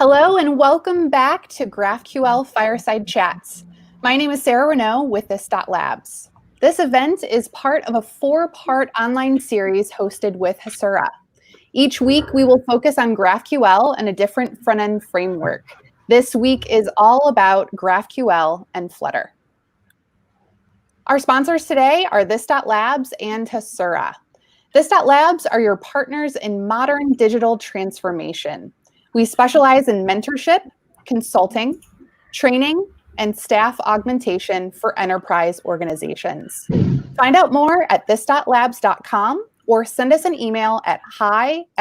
Hello and welcome back to GraphQL Fireside Chats. My name is Sarah Renaud with This.Labs. This event is part of a 4-part online series hosted with Hasura. Each week we will focus on GraphQL and a different front-end framework. This week is all about GraphQL and Flutter. Our sponsors today are This.Labs and Hasura. This.Labs are your partners in modern digital transformation. We specialize in mentorship, consulting, training, and staff augmentation for enterprise organizations. Find out more at this.labs.com or send us an email at hi@this.co.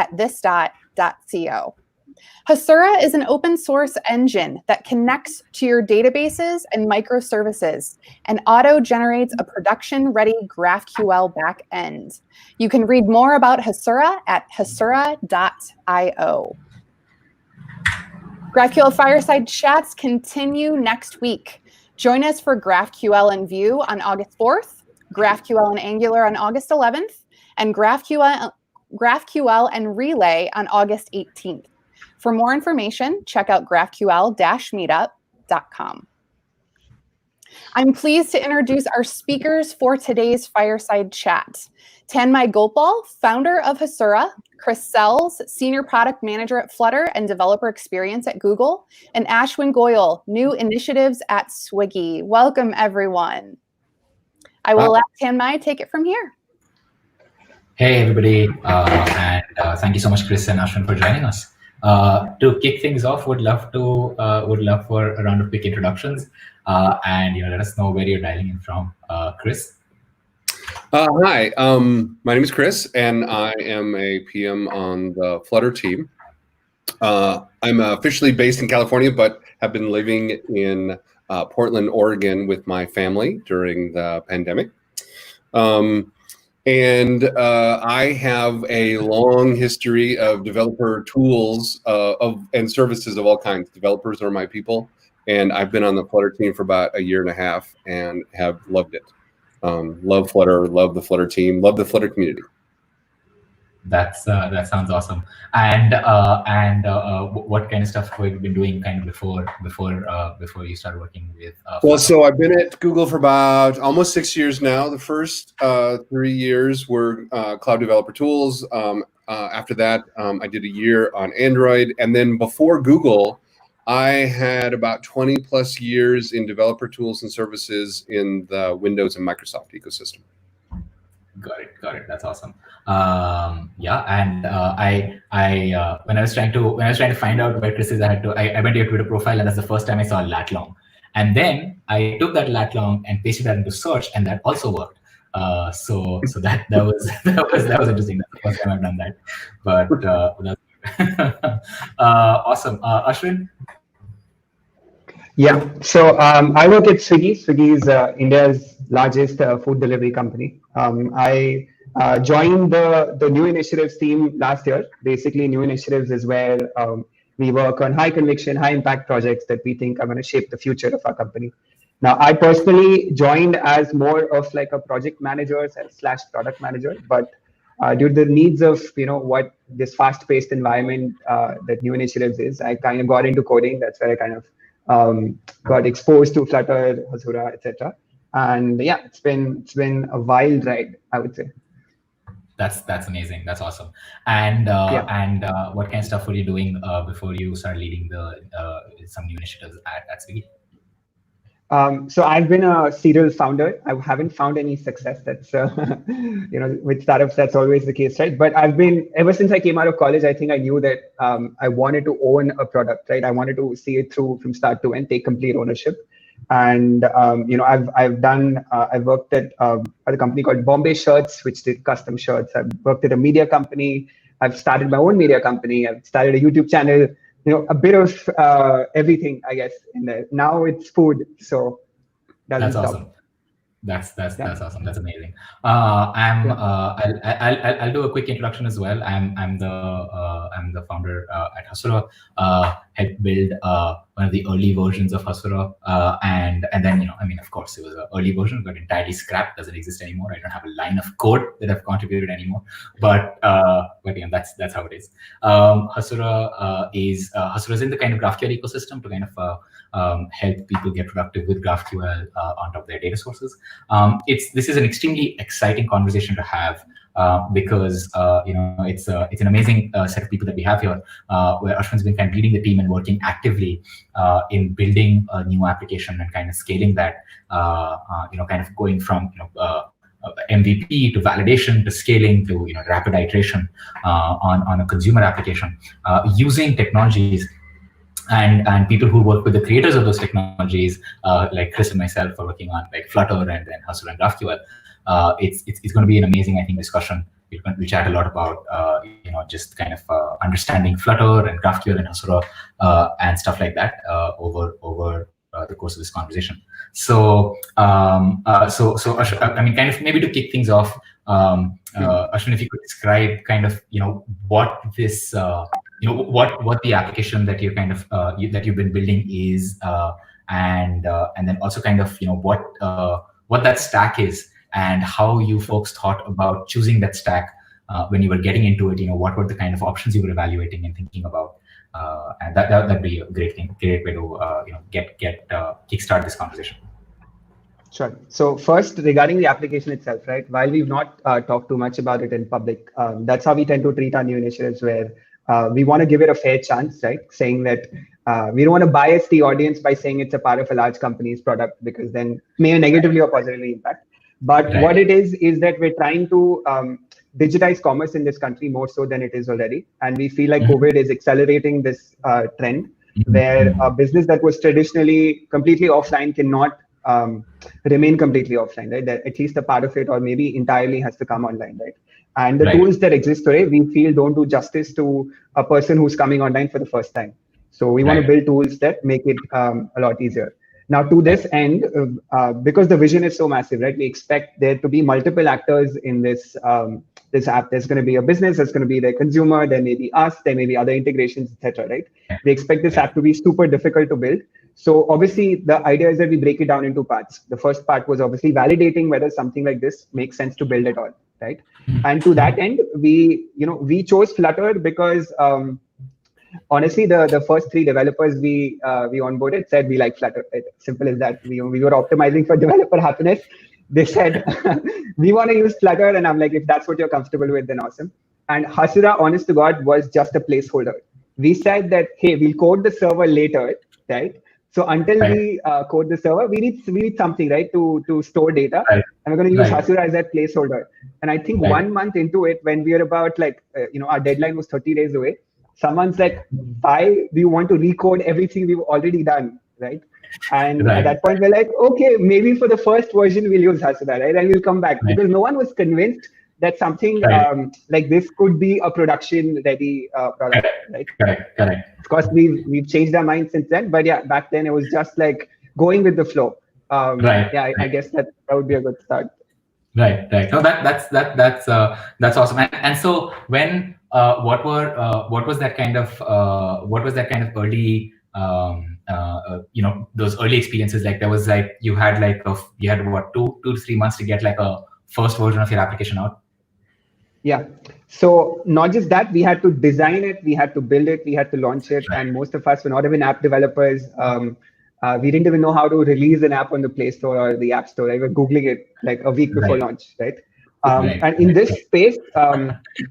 Hasura is an open source engine that connects to your databases and microservices and auto-generates a production-ready GraphQL backend. You can read more about Hasura at hasura.io. GraphQL Fireside Chats continue next week. Join us for GraphQL and Vue on August 4th, GraphQL and Angular on August 11th, and GraphQL and Relay on August 18th. For more information, check out graphql-meetup.com. I'm pleased to introduce our speakers for today's Fireside Chat. Tanmai Gopal, founder of Hasura, Chris Sells, Senior Product Manager at Flutter and Developer Experience at Google, and Ashwin Goyal, New Initiatives at Swiggy. Welcome, everyone. I will let Tanmai take it from here. Hey, everybody, and thank you so much, Chris and Ashwin, for joining us. To kick things off, would love for a round of quick introductions, and let us know where you're dialing in from, Chris. Hi, my name is Chris, and I am a PM on the Flutter team. I'm officially based in California, but have been living in Portland, Oregon with my family during the pandemic. And I have a long history of developer tools and services of all kinds. Developers are my people, and I've been on the Flutter team for about a year and a half and have loved it. Love Flutter, love the Flutter team, love the Flutter community. That sounds awesome. And what kind of stuff have you been doing kind of before you started working with? Well, so I've been at Google for about almost 6 years now. The first 3 years were cloud developer tools. After that, I did a year on Android, and then before Google, I had about 20 plus years in developer tools and services in the Windows and Microsoft ecosystem. Got it. That's awesome. Yeah, and when I was trying to find out where Chris is, I went to your Twitter profile, and that's the first time I saw lat long. And then I took that lat long and pasted that into search, and that also worked. So that was interesting. That's the first time I've done that. But that's awesome. Ashwin. Yeah, so I work at Swiggy. Swiggy is India's largest food delivery company. I joined the New Initiatives team last year. Basically, New Initiatives is where we work on high conviction, high impact projects that we think are going to shape the future of our company. Now, I personally joined as more of like a project manager / product manager, but due to the needs of what this fast-paced environment that New Initiatives is, I kind of got into coding. That's where I kind of got exposed to Flutter, Hasura, etc. And yeah, it's been a wild ride, I would say. That's amazing. That's awesome. And what kind of stuff were you doing before you started leading some new initiatives at Swiggy? So I've been a serial founder. I haven't found any success. That's with startups, that's always the case, right? But I've been, ever since I came out of college, I think I knew that I wanted to own a product, right? I wanted to see it through from start to end, take complete ownership. And I've worked at a company called Bombay Shirts, which did custom shirts. I've worked at a media company. I've started my own media company. I've started a YouTube channel. A bit of everything, I guess, in there. Now it's food, so that's awesome. That's awesome. That's amazing. I'll do a quick introduction as well. I'm the founder at Hasura. Helped build one the early versions of Hasura, and then I mean, of course, it was an early version, but entirely scrapped, doesn't exist anymore. I don't have a line of code that I've contributed anymore, but that's how it is. Hasura is in the kind of GraphQL ecosystem to kind of help people get productive with GraphQL on top of their data sources. This is an extremely exciting conversation to have. Because it's an amazing set of people that we have here, where Ashwin's been kind of leading the team and working actively in building a new application and kind of scaling that, kind of going from MVP to validation to scaling to rapid iteration on a consumer application using technologies. And people who work with the creators of those technologies, like Chris and myself, are working on like Flutter and then Hasura and GraphQL. It's going to be an amazing, I think, discussion. We chat a lot about just kind of understanding Flutter and GraphQL and Hasura and stuff like that over the course of this conversation. So Ashwin, I mean, kind of maybe to kick things off, Ashwin, if you could describe kind of what this what the application that you kind of that you've been building is, and then also kind of what that stack is. And how you folks thought about choosing that stack when you were getting into it. What were the kind of options you were evaluating and thinking about? And that'd be a great way to kickstart this conversation. Sure. So first, regarding the application itself, right? While we've not talked too much about it in public, that's how we tend to treat our new initiatives, where we want to give it a fair chance, right? Saying that we don't want to bias the audience by saying it's a part of a large company's product, because then it may negatively or positively impact. But right. What it is that we're trying to digitize commerce in this country more so than it is already. And we feel like COVID is accelerating this trend where a business that was traditionally completely offline cannot remain completely offline, right? That at least a part of it or maybe entirely has to come online, right? And the tools that exist today, we feel don't do justice to a person who's coming online for the first time. So we want to build tools that make it a lot easier. Now, to this end, because the vision is so massive, right? We expect there to be multiple actors in this this app. There's going to be a business, there's going to be the consumer, there may be us, there may be other integrations, etc. Right? We expect this app to be super difficult to build. So obviously, the idea is that we break it down into parts. The first part was obviously validating whether something like this makes sense to build at all, right? And to that end, we chose Flutter because honestly, the first 3 developers we onboarded said we like Flutter. Right? Simple as that. We were optimizing for developer happiness. They said we want to use Flutter, and I'm like, if that's what you're comfortable with, then awesome. And Hasura, honest to God, was just a placeholder. We said that, hey, we'll code the server later, right? So until we code the server, we need something, right, to store data, and we're going to use Hasura as that placeholder. And I think 1 month into it, when we were about like, our deadline was 30 days away. Someone's like, why do you want to recode everything we've already done, right? And at that point, we're like, okay, maybe for the first version, we'll use Hasura, right? And we'll come back. Because no one was convinced that something like this could be a production-ready product, right? Correct. Of course, we've changed our mind since then. But yeah, back then, it was just like going with the flow. Yeah, I guess that would be a good start. Right. No, that's awesome. And so when what was that kind of early those early experiences like? There was like you had what 2 to 3 months to get like a first version of your application out. Yeah. So not just that, we had to design it, we had to build it, we had to launch it, and most of us were not even app developers. We didn't even know how to release an app on the Play Store or the App Store. We were Googling it like a week before launch, right? And in this space,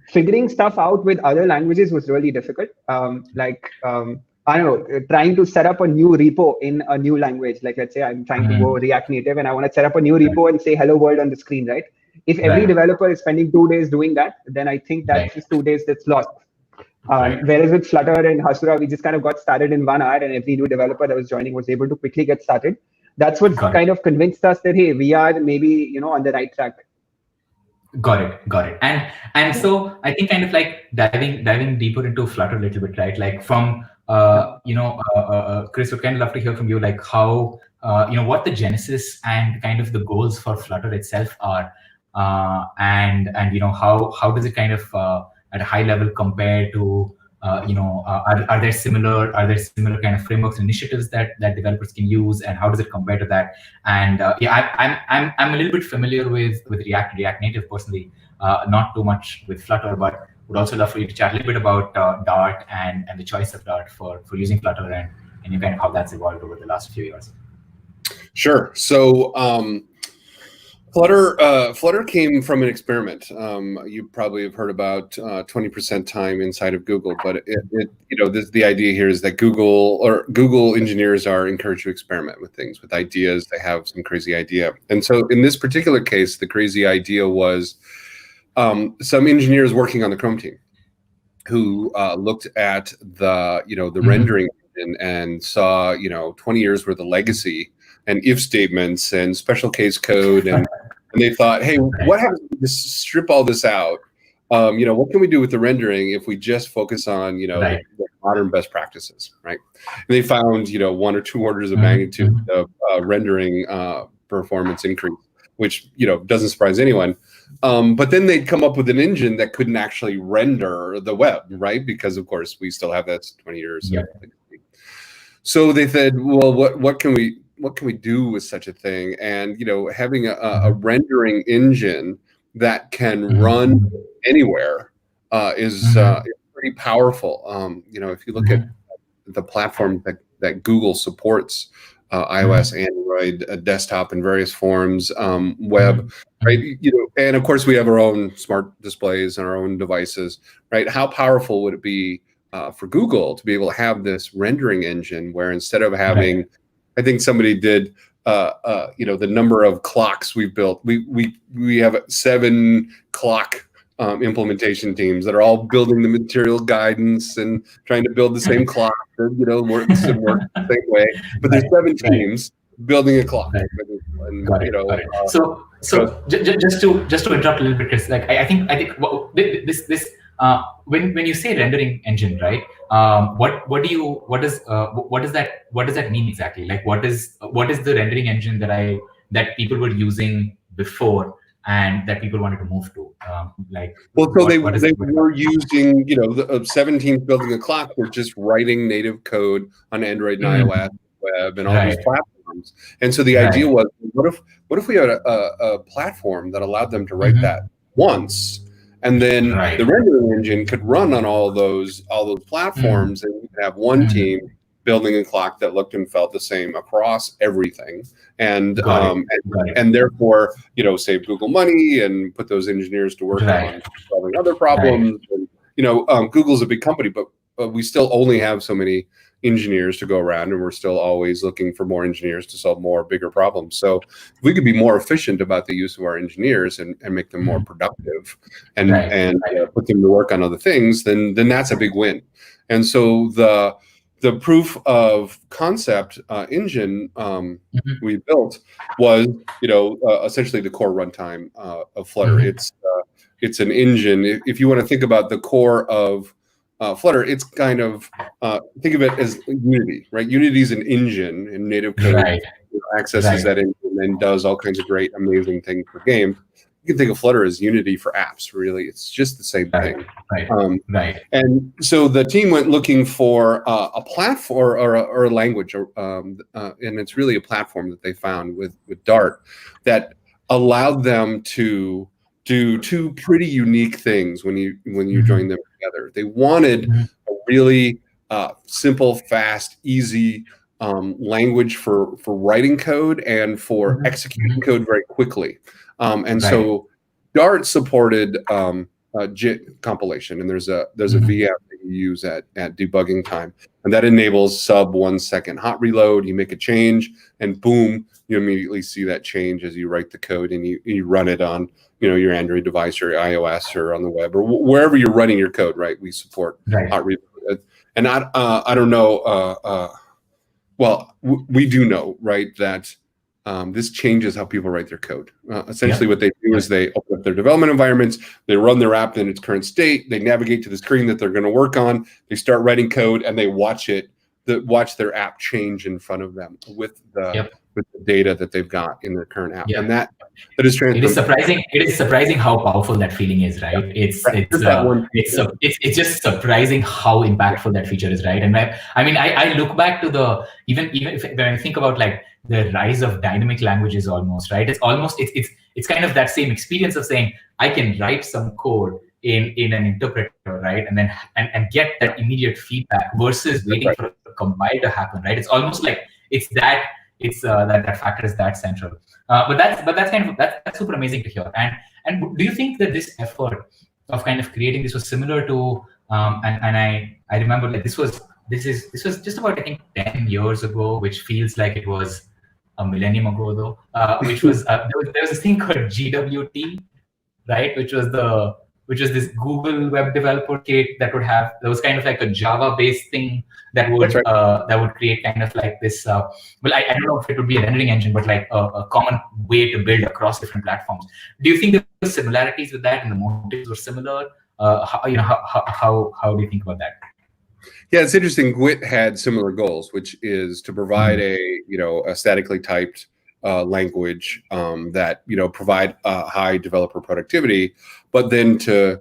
figuring stuff out with other languages was really difficult. I don't know, trying to set up a new repo in a new language. Like, let's say I'm trying to go React Native and I want to set up a new repo and say hello world on the screen, right? If every developer is spending 2 days doing that, then I think that's just 2 days that's lost. Whereas with Flutter and Hasura, we just kind of got started in 1 hour, and every new developer that was joining was able to quickly get started. That's what kind of convinced us that, hey, we are maybe, on the right track. Got it. And so I think kind of like diving deeper into Flutter a little bit, right? Like from, Chris, would kind of love to hear from you, like how, what the genesis and kind of the goals for Flutter itself are, and how does it kind of at a high level compare to are there similar kind of frameworks and initiatives that developers can use, and how does it compare to that? And yeah, I'm a little bit familiar with React Native personally, not too much with Flutter, but would also love for you to chat a little bit about Dart and the choice of Dart for using Flutter, and kind of how that's evolved over the last few years. Sure. So Flutter came from an experiment. You probably have heard about 20% time inside of Google, but the idea here is that Google engineers are encouraged to experiment with things, with ideas. They have some crazy idea, and so in this particular case, the crazy idea was some engineers working on the Chrome team who looked at the rendering engine and saw 20 years worth of legacy and if statements and special case code, and they thought, hey, what happens if we just strip all this out? What can we do with the rendering if we just focus on the modern best practices, right? And they found 1 or 2 orders of magnitude of rendering performance increase, which doesn't surprise anyone. But then they'd come up with an engine that couldn't actually render the web, right? Because of course we still have that 20 years. Yep. So they said, well, what can we do with such a thing? And having a rendering engine that can run anywhere is pretty powerful. If you look at the platform that Google supports, iOS, Android, desktop in various forms, web, right? And of course we have our own smart displays and our own devices, right? How powerful would it be for Google to be able to have this rendering engine where instead of having, I think somebody did, the number of clocks we've built. We have 7 clock implementation teams that are all building the material guidance and trying to build the same clock that work the same way. But there's 7 teams building a clock. And, So just to interrupt a little bit, Chris, I think this when you say rendering engine, right? What does that mean exactly? Like what is the rendering engine that people were using before and that people wanted to move to? They were using the 17 building a clock. We're just writing native code on Android and iOS, web, and all these platforms. And so the idea was, what if we had a platform that allowed them to write that once, and then the rendering engine could run on all those platforms, and you could have one team building a clock that looked and felt the same across everything, and therefore save Google money and put those engineers to work on solving other problems. And, Google's a big company, but we still only have so many engineers to go around, and we're still always looking for more engineers to solve bigger problems. So if we could be more efficient about the use of our engineers and make them more productive and put them to work on other things, then that's a big win. And so the proof of concept engine we built was essentially the core runtime of Flutter. It's an engine. If you want to think about the core of Flutter, it's kind of think of it as Unity, right? Unity is an engine in native code, accesses that engine and does all kinds of great, amazing things for games. You can think of Flutter as Unity for apps. Really, it's just the same thing. And so the team went looking for a platform or a language, and it's really a platform that they found with Dart that allowed them to do 2 pretty unique things when you join them together. They wanted a really simple, fast, easy language for writing code and for executing code very quickly. So Dart supported JIT compilation, and there's a VM that you use at debugging time, and that enables sub 1 second hot reload. You make a change, and boom, you immediately see that change as you write the code, and you run it on your Android device or iOS or on the web or wherever you're running your code. Right? We support hot reload, and I don't know. Well, we do know, right, that this changes how people write their code. Essentially, what they do is they open up their development environments, they run their app in its current state, they navigate to the screen that they're going to work on, they start writing code, and they watch their app change in front of them with with the data that they've got in their current app. Yeah. And that is transformative. It is surprising how powerful that feeling is, right? Yeah. It's just surprising how impactful that feature is, right? And I look back to the even when I think about like the rise of dynamic languages, almost, right? It's kind of that same experience of saying I can write some code in an interpreter, right, and then and get that immediate feedback versus waiting for a compile to happen, right? It's almost like that factor is that central. But that's super amazing to hear. And do you think that this effort of kind of creating this was similar to and I remember like this was just about, I think, 10 years ago, which feels like it was a millennium ago though, which was there was this thing called GWT, right, which was this Google web developer kit that was kind of like a Java-based thing that would create kind of like this. I don't know if it would be a rendering engine, but like a common way to build across different platforms. Do you think there were similarities with that, and the motives were similar? How do you think about that? Yeah, it's interesting. GWT had similar goals, which is to provide a statically typed language that provide high developer productivity, but then to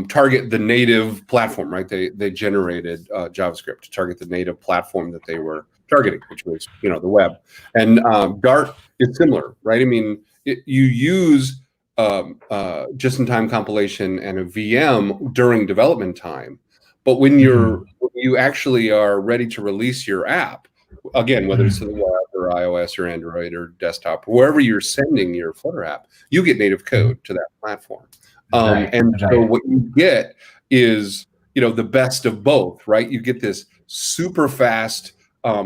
target the native platform, right? They generated JavaScript to target the native platform that they were targeting, which was the web. And Dart is similar, right? I mean, you use just-in-time compilation and a VM during development time, but when you actually are ready to release your app, again, whether it's to the web or iOS or Android or desktop, or wherever you're sending your Flutter app, you get native code to that platform. So what you get is, the best of both, right? You get this super fast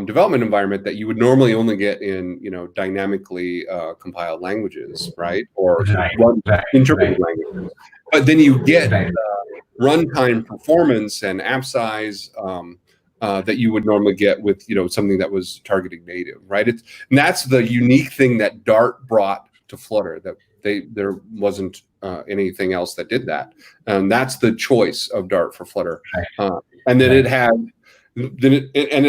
development environment that you would normally only get in, dynamically compiled languages, right? Or interpreted languages. But then you get runtime performance and app size that you would normally get with something that was targeting native, right? And that's the unique thing that Dart brought to Flutter, that there wasn't anything else that did that, and that's the choice of Dart for Flutter. And then it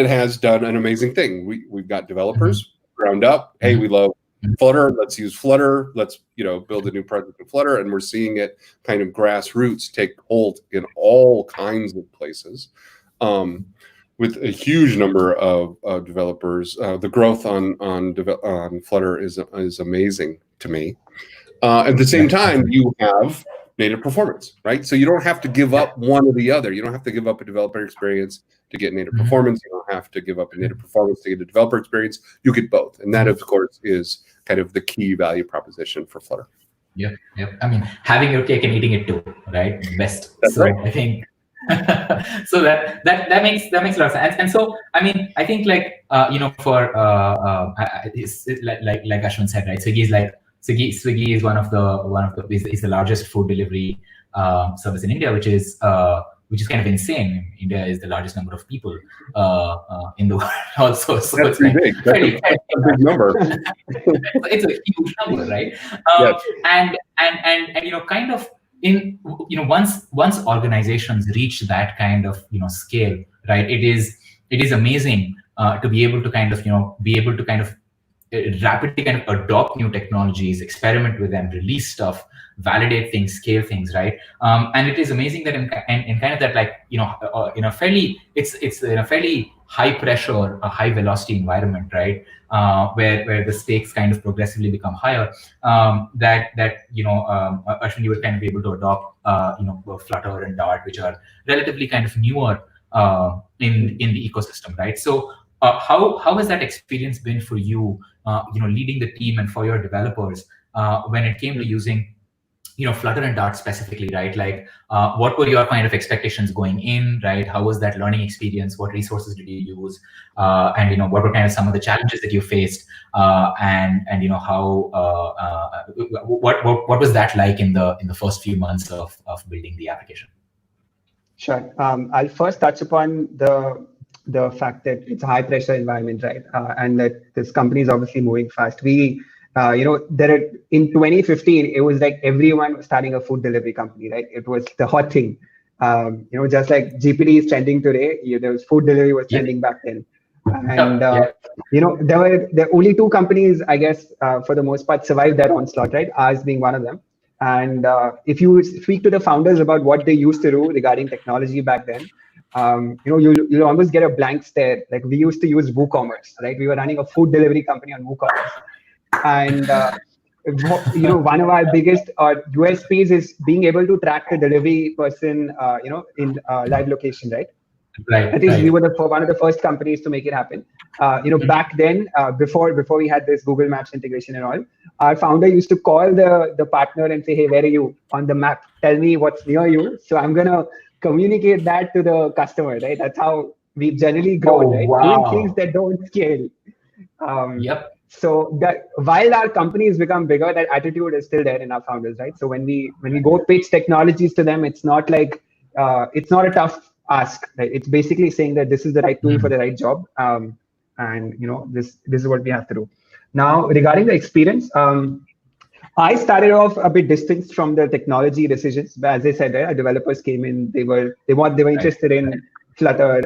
has done an amazing thing. We've got developers ground up. Hey, we love Flutter. Let's use Flutter. Let's build a new project in Flutter, and we're seeing it kind of grassroots take hold in all kinds of places. With a huge number of developers, the growth on Flutter is amazing to me. At the same time, you have native performance, right? So you don't have to give up one or the other. You don't have to give up a developer experience to get native performance. You don't have to give up a native performance to get a developer experience. You get both, and that, of course, is kind of the key value proposition for Flutter. Yep. I mean, having your cake and eating it too, right? Best. That's right. I think. So that makes a lot of sense. And so I mean, I think like for like Ashwin said, right? Swiggy is one of the largest food delivery service in India, which is kind of insane. India is the largest number of people in the world also. So that's pretty big. That's a big number. It's a huge number, right? Yes. And kind of once organizations reach that kind of scale, right? It is amazing to be able to kind of rapidly kind of adopt new technologies, experiment with them, release stuff, validate things, scale things, right? And it is amazing that in kind of that, like, in a fairly high pressure, a high velocity environment, right? Where the stakes kind of progressively become higher, Ashwin, you would kind of be able to adopt, Flutter and Dart, which are relatively kind of newer in the ecosystem, right? So how has that experience been for you, leading the team and for your developers when it came to using Flutter and Dart specifically, right? Like, what were your kind of expectations going in, right? How was that learning experience? What resources did you use? And what were kind of some of the challenges that you faced? And how what was that like in the first few months of building the application? Sure. I'll first touch upon the fact that it's a high pressure environment, right? And that this company is obviously moving fast. In 2015, it was like everyone was starting a food delivery company, right? It was the hot thing. Just like GPT is trending today, there was food delivery was trending back then. And there were only two companies, I guess, for the most part, survived that onslaught, right? Ours being one of them. And if you speak to the founders about what they used to do regarding technology back then, you'll almost get a blank stare. Like, we used to use WooCommerce, right? We were running a food delivery company on WooCommerce, and one of our biggest USPs is being able to track the delivery person, in live location, right? Right. I think we were one of the first companies to make it happen. Back then, before we had this Google Maps integration and all, our founder used to call the partner and say, "Hey, where are you on the map? Tell me what's near you, so I'm gonna communicate that to the customer." Right? That's how we've generally grown, right? Wow. Doing things that don't scale. So that while our companies become bigger, that attitude is still there in our founders, right? So when we go pitch technologies to them, it's not like it's not a tough ask, right? It's basically saying that this is the right tool for the right job, and this is what we have to do. Now, regarding the experience, I started off a bit distant from the technology decisions, but as I said, right, our developers came in, they were interested in Flutter.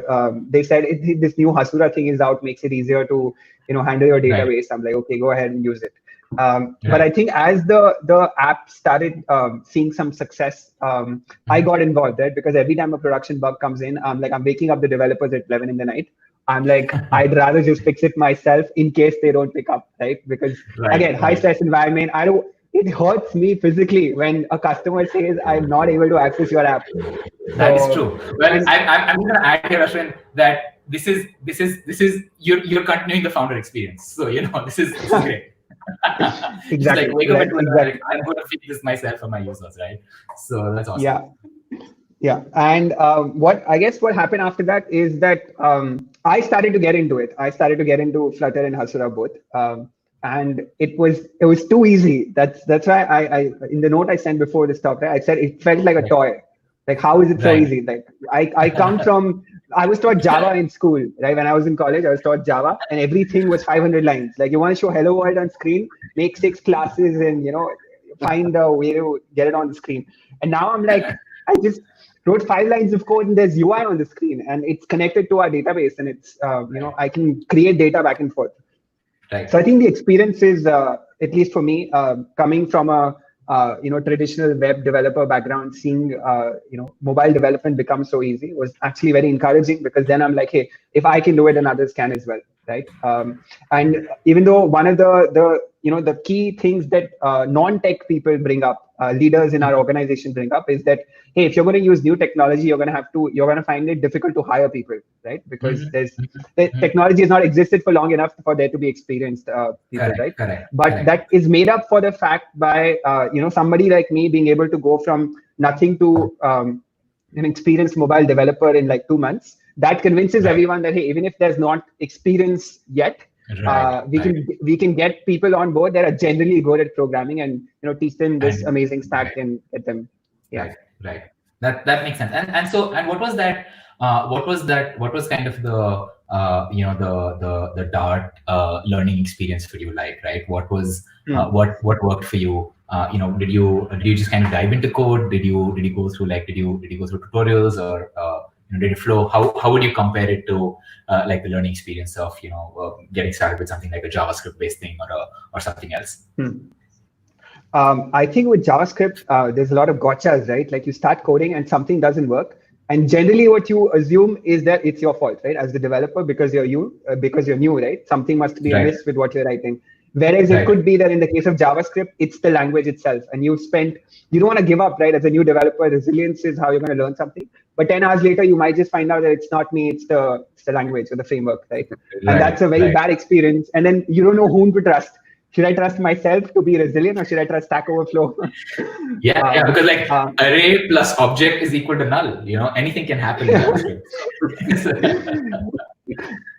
They said this new Hasura thing is out, makes it easier to handle your database. I'm like, okay, go ahead and use it. But I think as the app started seeing some success, I got involved, right? Because every time a production bug comes in, I'm waking up the developers at 11 in the night. I'm like, I'd rather just fix it myself in case they don't pick up, right? Because again, high stress environment, it hurts me physically when a customer says, "I'm not able to access your app." That is true. Well, I'm going to add here, Ashwin, that this is you're continuing the founder experience. So this is great. Exactly. Like, wake up at 12, I'm going to fix this myself for my users, right? So that's awesome. Yeah. And what happened after that is that I started to get into it. I started to get into Flutter and Hasura both. And it was too easy. That's why I in the note I sent before this talk, right, I said it felt like a toy. Like, how is it so easy? Like, I come from, I was taught Java in school, right? When I was in college, I was taught Java, and everything was 500 lines. Like, you want to show hello world on screen, make 6 classes, and find a way to get it on the screen. And now I'm like, I just wrote 5 lines of code, and there's UI on the screen, and it's connected to our database, and it's I can create data back and forth. Right. So I think the experience is, at least for me, coming from a traditional web developer background, seeing mobile development become so easy was actually very encouraging, because then I'm like, hey, if I can do it, then others can as well, right? And even though one of the key things that non-tech people bring up, leaders in our organization bring up, is that, hey, if you're going to use new technology, you're going to find it difficult to hire people, right? Because the technology has not existed for long enough for there to be experienced people, right? But that is made up for the fact by somebody like me being able to go from nothing to an experienced mobile developer in like 2 months. That convinces everyone that, hey, even if there's not experience yet, we can get people on board that are generally good at programming, and teach them this amazing stack and get them. Right. That makes sense. And what was that? What was kind of the the Dart learning experience for you like? Right. What was what worked for you? Did you just kind of dive into code? Did you go through did you go through tutorials, or did it flow? How would you compare it to like the learning experience of getting started with something like a JavaScript based thing or something else? I think with JavaScript, there's a lot of gotchas, right? Like, you start coding and something doesn't work, and generally what you assume is that it's your fault, right? As the developer, because you're new, right? Something must be amiss with what you're writing. Whereas it could be that in the case of JavaScript, it's the language itself, and you don't want to give up, right? As a new developer, resilience is how you're going to learn something. But 10 hours later, you might just find out that it's not me, it's the language or the framework, right? And that's a very bad experience. And then you don't know whom to trust. Should I trust myself to be resilient, or should I trust Stack Overflow? Because like array plus object is equal to null. Anything can happen in JavaScript.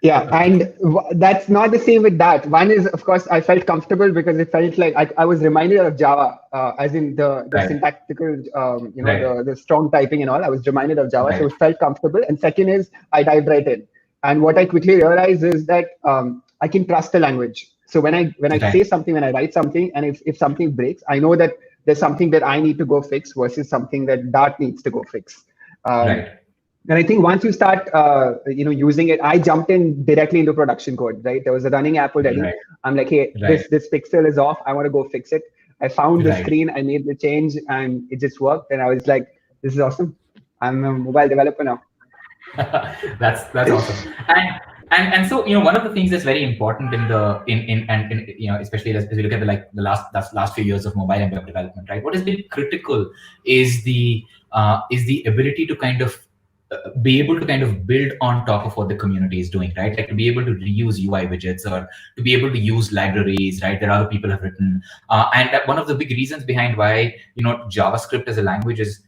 And that's not the same with that. One is, of course, I felt comfortable because it felt like I was reminded of Java, as in the syntactical, the strong typing and all. I was reminded of Java, so it felt comfortable. And second is, I dived right in. And what I quickly realized is that I can trust the language. So when I say something, when I write something, and if something breaks, I know that there's something that I need to go fix versus something that Dart needs to go fix. And I think once you start, using it, I jumped in directly into production code, right? There was a running app already. Right. I'm like, hey, Right. this pixel is off. I want to go fix it. I found the Right. screen. I made the change, and it just worked. And I was like, this is awesome. I'm a mobile developer now. That's awesome. And so, one of the things that's very important especially as we look at the last few years of mobile and web development, right? What has been critical is the ability to kind of be able to kind of build on top of what the community is doing, right? Like to be able to reuse UI widgets or to be able to use libraries, right, that other people have written. And that one of the big reasons behind why JavaScript as a language is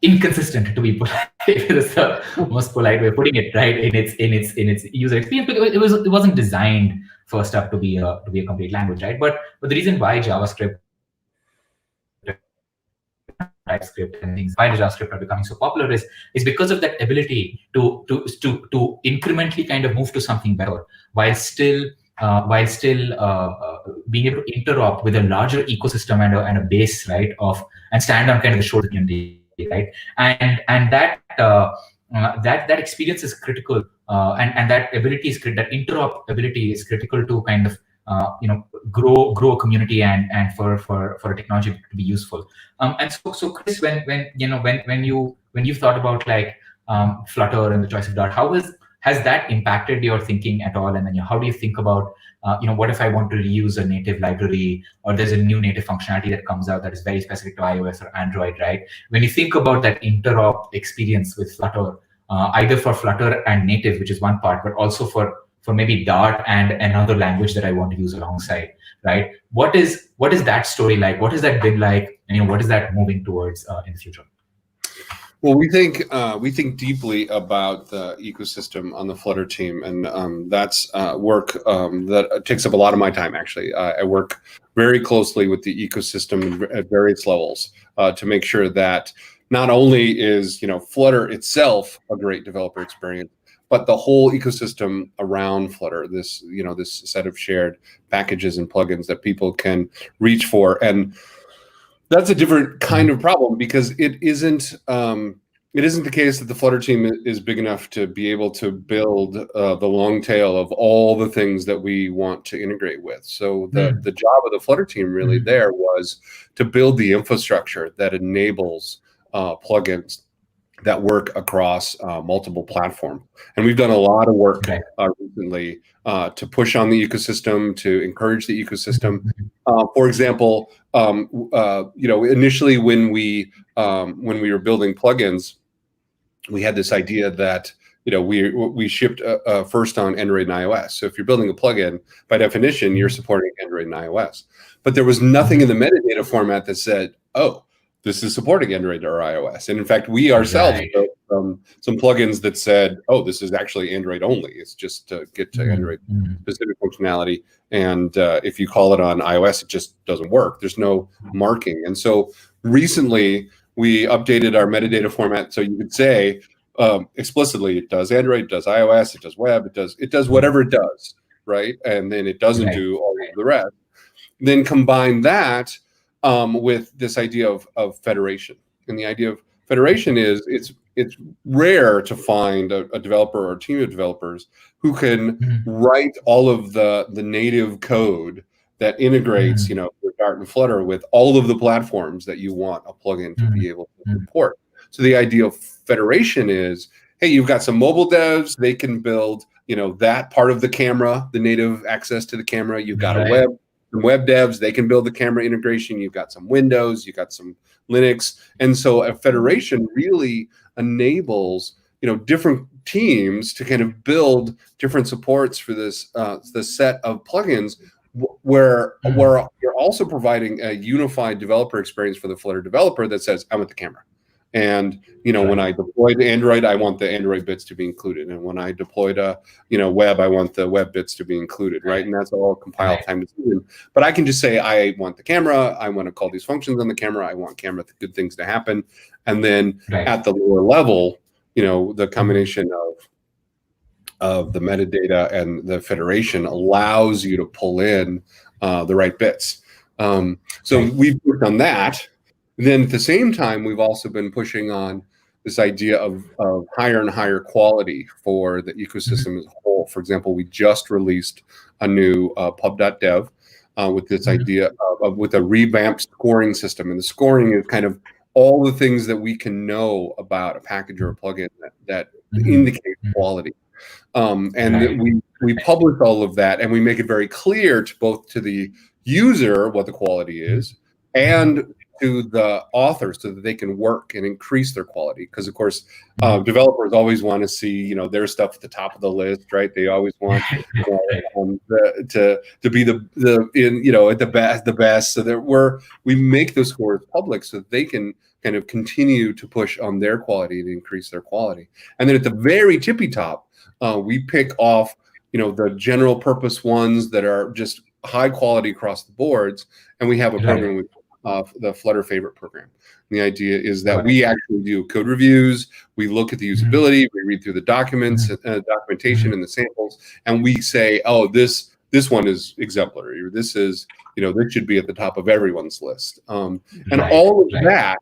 inconsistent, to be polite. It's the most polite way of putting it, right? In its user experience, because it wasn't designed first up to be a complete language, right? But the reason why JavaScript, TypeScript, and things, why JavaScript are becoming so popular is because of that ability to incrementally kind of move to something better while still being able to interop with a larger ecosystem and a base, right, and stand on kind of the shoulder of the community, right? And that experience is critical, and that ability is that interop ability is critical to kind of grow a community and for a technology to be useful. And so Chris, when you've thought about like Flutter and the choice of Dart, has that impacted your thinking at all? And then how do you think about what if I want to reuse a native library, or there's a new native functionality that comes out that is very specific to iOS or Android, right? When you think about that interop experience with Flutter, either for Flutter and native, which is one part, but also for maybe Dart and another language that I want to use alongside, right? What is that story like? What has that been like? And what is that moving towards in the future? Well, we think deeply about the ecosystem on the Flutter team, and that's work that takes up a lot of my time. Actually, I work very closely with the ecosystem at various levels to make sure that not only is Flutter itself a great developer experience, but the whole ecosystem around Flutter, this set of shared packages and plugins that people can reach for. And that's a different kind of problem, because it isn't the case that the Flutter team is big enough to be able to build the long tail of all the things that we want to integrate with. So the job of the Flutter team really there was to build the infrastructure that enables plugins that work across multiple platforms. And we've done a lot of work recently to push on the ecosystem, to encourage the ecosystem. For example, initially when we were building plugins, we had this idea that we shipped first on Android and iOS. So if you're building a plugin, by definition, you're supporting Android and iOS. But there was nothing in the metadata format that said, oh, this is supporting Android or iOS. And in fact, we ourselves built some plugins that said, oh, this is actually Android only. It's just to get to Android specific functionality. And if you call it on iOS, it just doesn't work. There's no marking. And so recently, we updated our metadata format so you could say explicitly it does Android, it does iOS, it does web, it does whatever it does, right? And then it doesn't do all of the rest. Then combine that with this idea of federation. And the idea of federation is it's rare to find a developer or a team of developers who can write all of the native code that integrates, Dart and Flutter with all of the platforms that you want a plugin to be able to support. So the idea of federation is, hey, you've got some mobile devs, they can build, that part of the camera, the native access to the camera. You've got some web devs, they can build the camera integration. You've got some Windows, you've got some Linux. And so a federation really enables, different teams to kind of build different supports for this the set of plugins where you're also providing a unified developer experience for the Flutter developer that says, I want the camera. And, when I deploy to Android, I want the Android bits to be included. And when I deploy to, web, I want the web bits to be included, right? And that's all compiled time decision. But I can just say, I want the camera. I want to call these functions on the camera. I want camera good things to happen. And then at the lower level, the combination of the metadata and the federation allows you to pull in the right bits. So we've worked on that. Then at the same time, we've also been pushing on this idea of higher and higher quality for the ecosystem as a whole. For example, we just released a new pub.dev with this idea with a revamped scoring system. And the scoring is kind of all the things that we can know about a package or a plugin that indicate quality. And we publish all of that, and we make it very clear to both to the user what the quality is and to the authors so that they can work and increase their quality. Because of course, developers always want to see their stuff at the top of the list, right? They always want to be at the best. So that we make those scores public so that they can kind of continue to push on their quality and increase their quality. And then at the very tippy top, we pick off the general purpose ones that are just high quality across the boards, and we have a program the Flutter favorite program. And the idea is that we actually do code reviews, we look at the usability, we read through the documents, documentation and the samples, and we say, oh, this one is exemplary, or this is, this should be at the top of everyone's list. And all of that,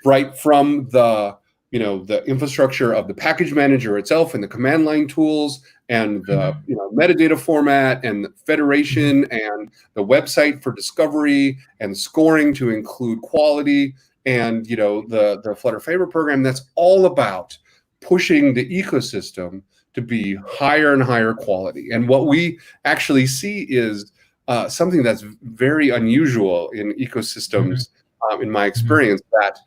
right from the the infrastructure of the package manager itself and the command line tools and the metadata format and the federation and the website for discovery and scoring to include quality and the Flutter favorite program. That's all about pushing the ecosystem to be higher and higher quality. And what we actually see is something that's very unusual in ecosystems, in my experience, that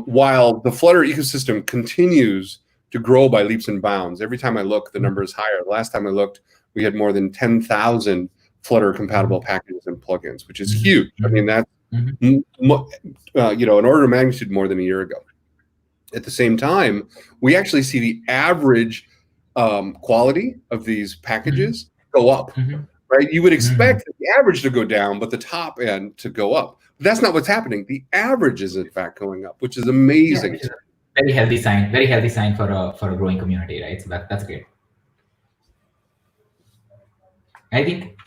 while the Flutter ecosystem continues to grow by leaps and bounds, every time I look, the number is higher. Last time I looked, we had more than 10,000 Flutter compatible packages and plugins, which is huge. I mean, that's an order of magnitude more than a year ago. At the same time, we actually see the average quality of these packages go up. Right? You would expect the average to go down, but the top end to go up. But that's not what's happening. The average is in fact going up, which is amazing. Yeah, very healthy sign for a growing community, right? So that's great. I think.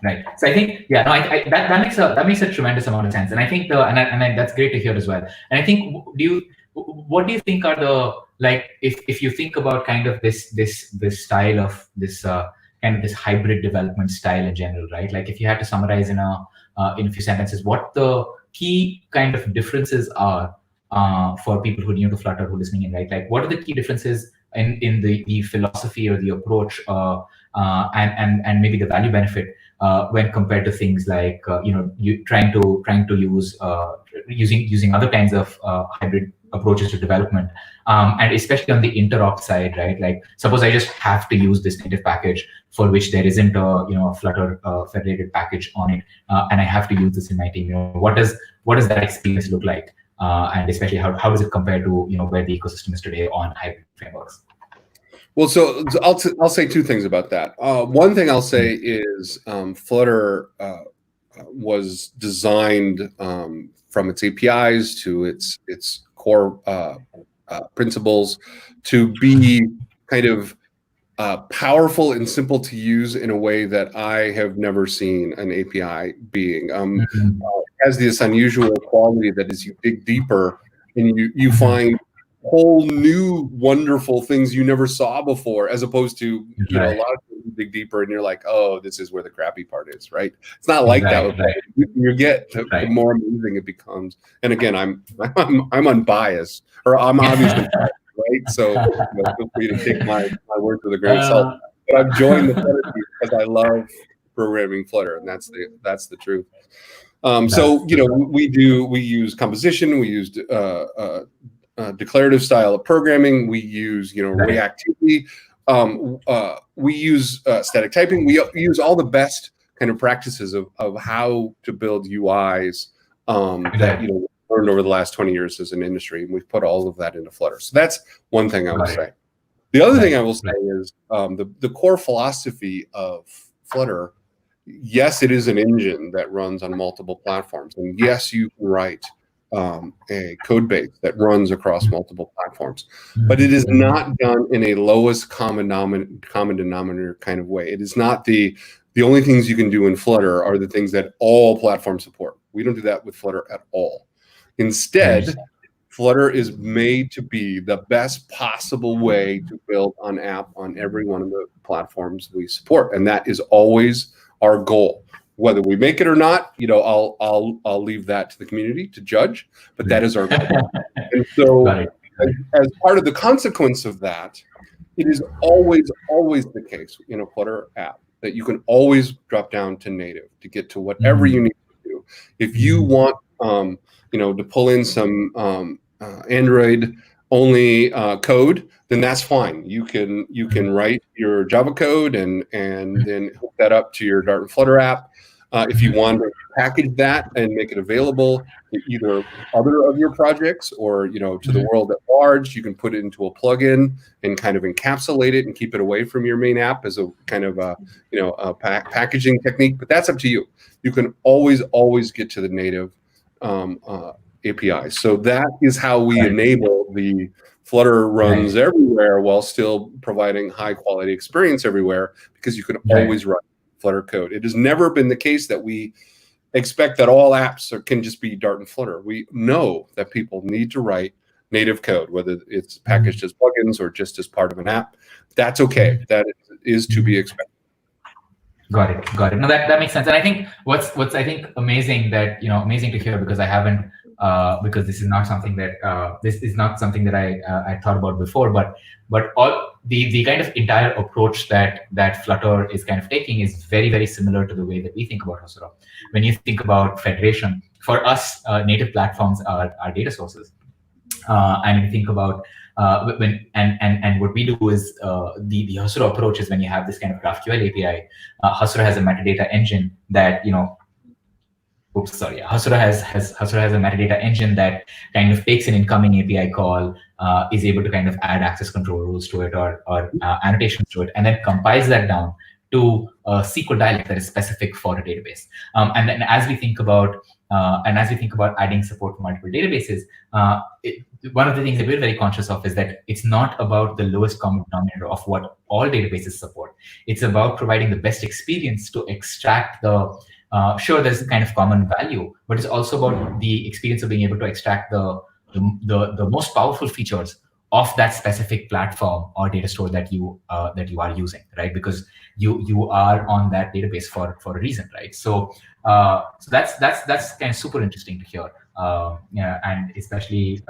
Right. So I think that makes a tremendous amount of sense, and I think that's great to hear as well. And I think what do you think are the, like, if you think about kind of this style of this kind of this hybrid development style in general, right? Like if you had to summarize in a few sentences what the key kind of differences are for people who are new to Flutter who are listening in, right? Like what are the key differences in the philosophy or the approach and maybe the value benefit when compared to things like you trying to use using other kinds of hybrid approaches to development, and especially on the interop side, right? Like suppose I just have to use this native package for which there isn't a Flutter federated package on it, and I have to use this in my team. What does that experience look like, and especially how does it compare to where the ecosystem is today on hybrid frameworks? Well, so I'll say two things about that. One thing I'll say is Flutter was designed from its APIs to its core principles to be kind of powerful and simple to use in a way that I have never seen an API being. It has this unusual quality that as you dig deeper and you find whole new wonderful things you never saw before, as opposed to a lot of things you dig deeper and you're like, oh, this is where the crappy part is, right? It's not like that. You get to the more amazing it becomes. And again, I'm unbiased, or I'm obviously biased, right? So feel free to take my word with a grain of salt. But I've joined the Flutter team because I love programming Flutter, and that's the truth. So we use composition, we use declarative style of programming, we use reactivity, we use static typing, we use all the best kind of practices of how to build UIs that we've learned over the last 20 years as an industry, and we've put all of that into Flutter. So that's one thing I will say. The other thing I will say is the core philosophy of Flutter. Yes, it is an engine that runs on multiple platforms, and yes, you can write a code base that runs across multiple platforms, but it is not done in a lowest common denominator kind of way. It is not the The only things you can do in Flutter are the things that all platforms support. We don't do that with Flutter at all. Instead, Flutter is made to be the best possible way to build an app on every one of the platforms we support, and that is always our goal. Whether we make it or not, I'll leave that to the community to judge, but that is our goal. And so, as part of the consequence of that, it is always the case in a Flutter app that you can always drop down to native to get to whatever you need to do. If you want, to pull in some Android only code, then that's fine. You can write your Java code and then hook that up to your Dart and Flutter app. If you want to package that and make it available to either other of your projects or to the world at large, you can put it into a plugin and kind of encapsulate it and keep it away from your main app as a kind of a packaging technique. But that's up to you. You can always get to the native API. So that is how we enable the Flutter runs everywhere while still providing high quality experience everywhere, because you can always run Flutter code. It has never been the case that we expect that all apps can just be Dart and Flutter. We know that people need to write native code, whether it's packaged as plugins or just as part of an app. That's okay. That is to be expected. Got it. No, that makes sense. And I think what's I think amazing to hear, because I haven't because this is not something that I thought about before, but all the kind of entire approach that Flutter is kind of taking is very, very similar to the way that we think about Hasura. When you think about federation, for us, native platforms are data sources, and you think about what we do is the Hasura approach is when you have this kind of GraphQL API. Hasura has a metadata engine that Hasura has a metadata engine that kind of takes an incoming API call, is able to kind of add access control rules to it or annotations to it, and then compiles that down to a SQL dialect that is specific for a database. And then as we think about adding support for multiple databases, one of the things that we're very conscious of is that it's not about the lowest common denominator of what all databases support. It's about providing the best experience to extract the sure, there's a kind of common value, but it's also about the experience of being able to extract the most powerful features of that specific platform or data store that you are using, right? Because you are on that database for a reason, right? So that's kind of super interesting to hear, and especially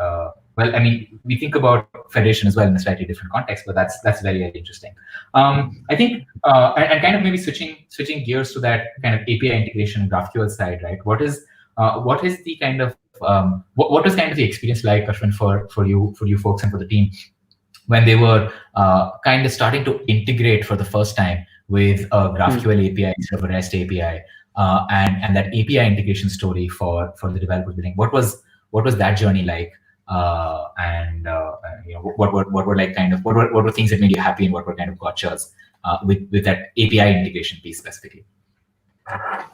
well, I mean, we think about federation as well in a slightly different context, but that's very, very interesting. I think, and kind of maybe switching gears to that kind of API integration GraphQL side, right? What is the kind of what was kind of the experience like, Ashwin, for you folks and for the team when they were kind of starting to integrate for the first time with a GraphQL API instead of a REST API, and that API integration story for the developer building? What was that journey like? What were like kind of what were things that made you happy, and what were kind of gotchas with that API integration piece specifically?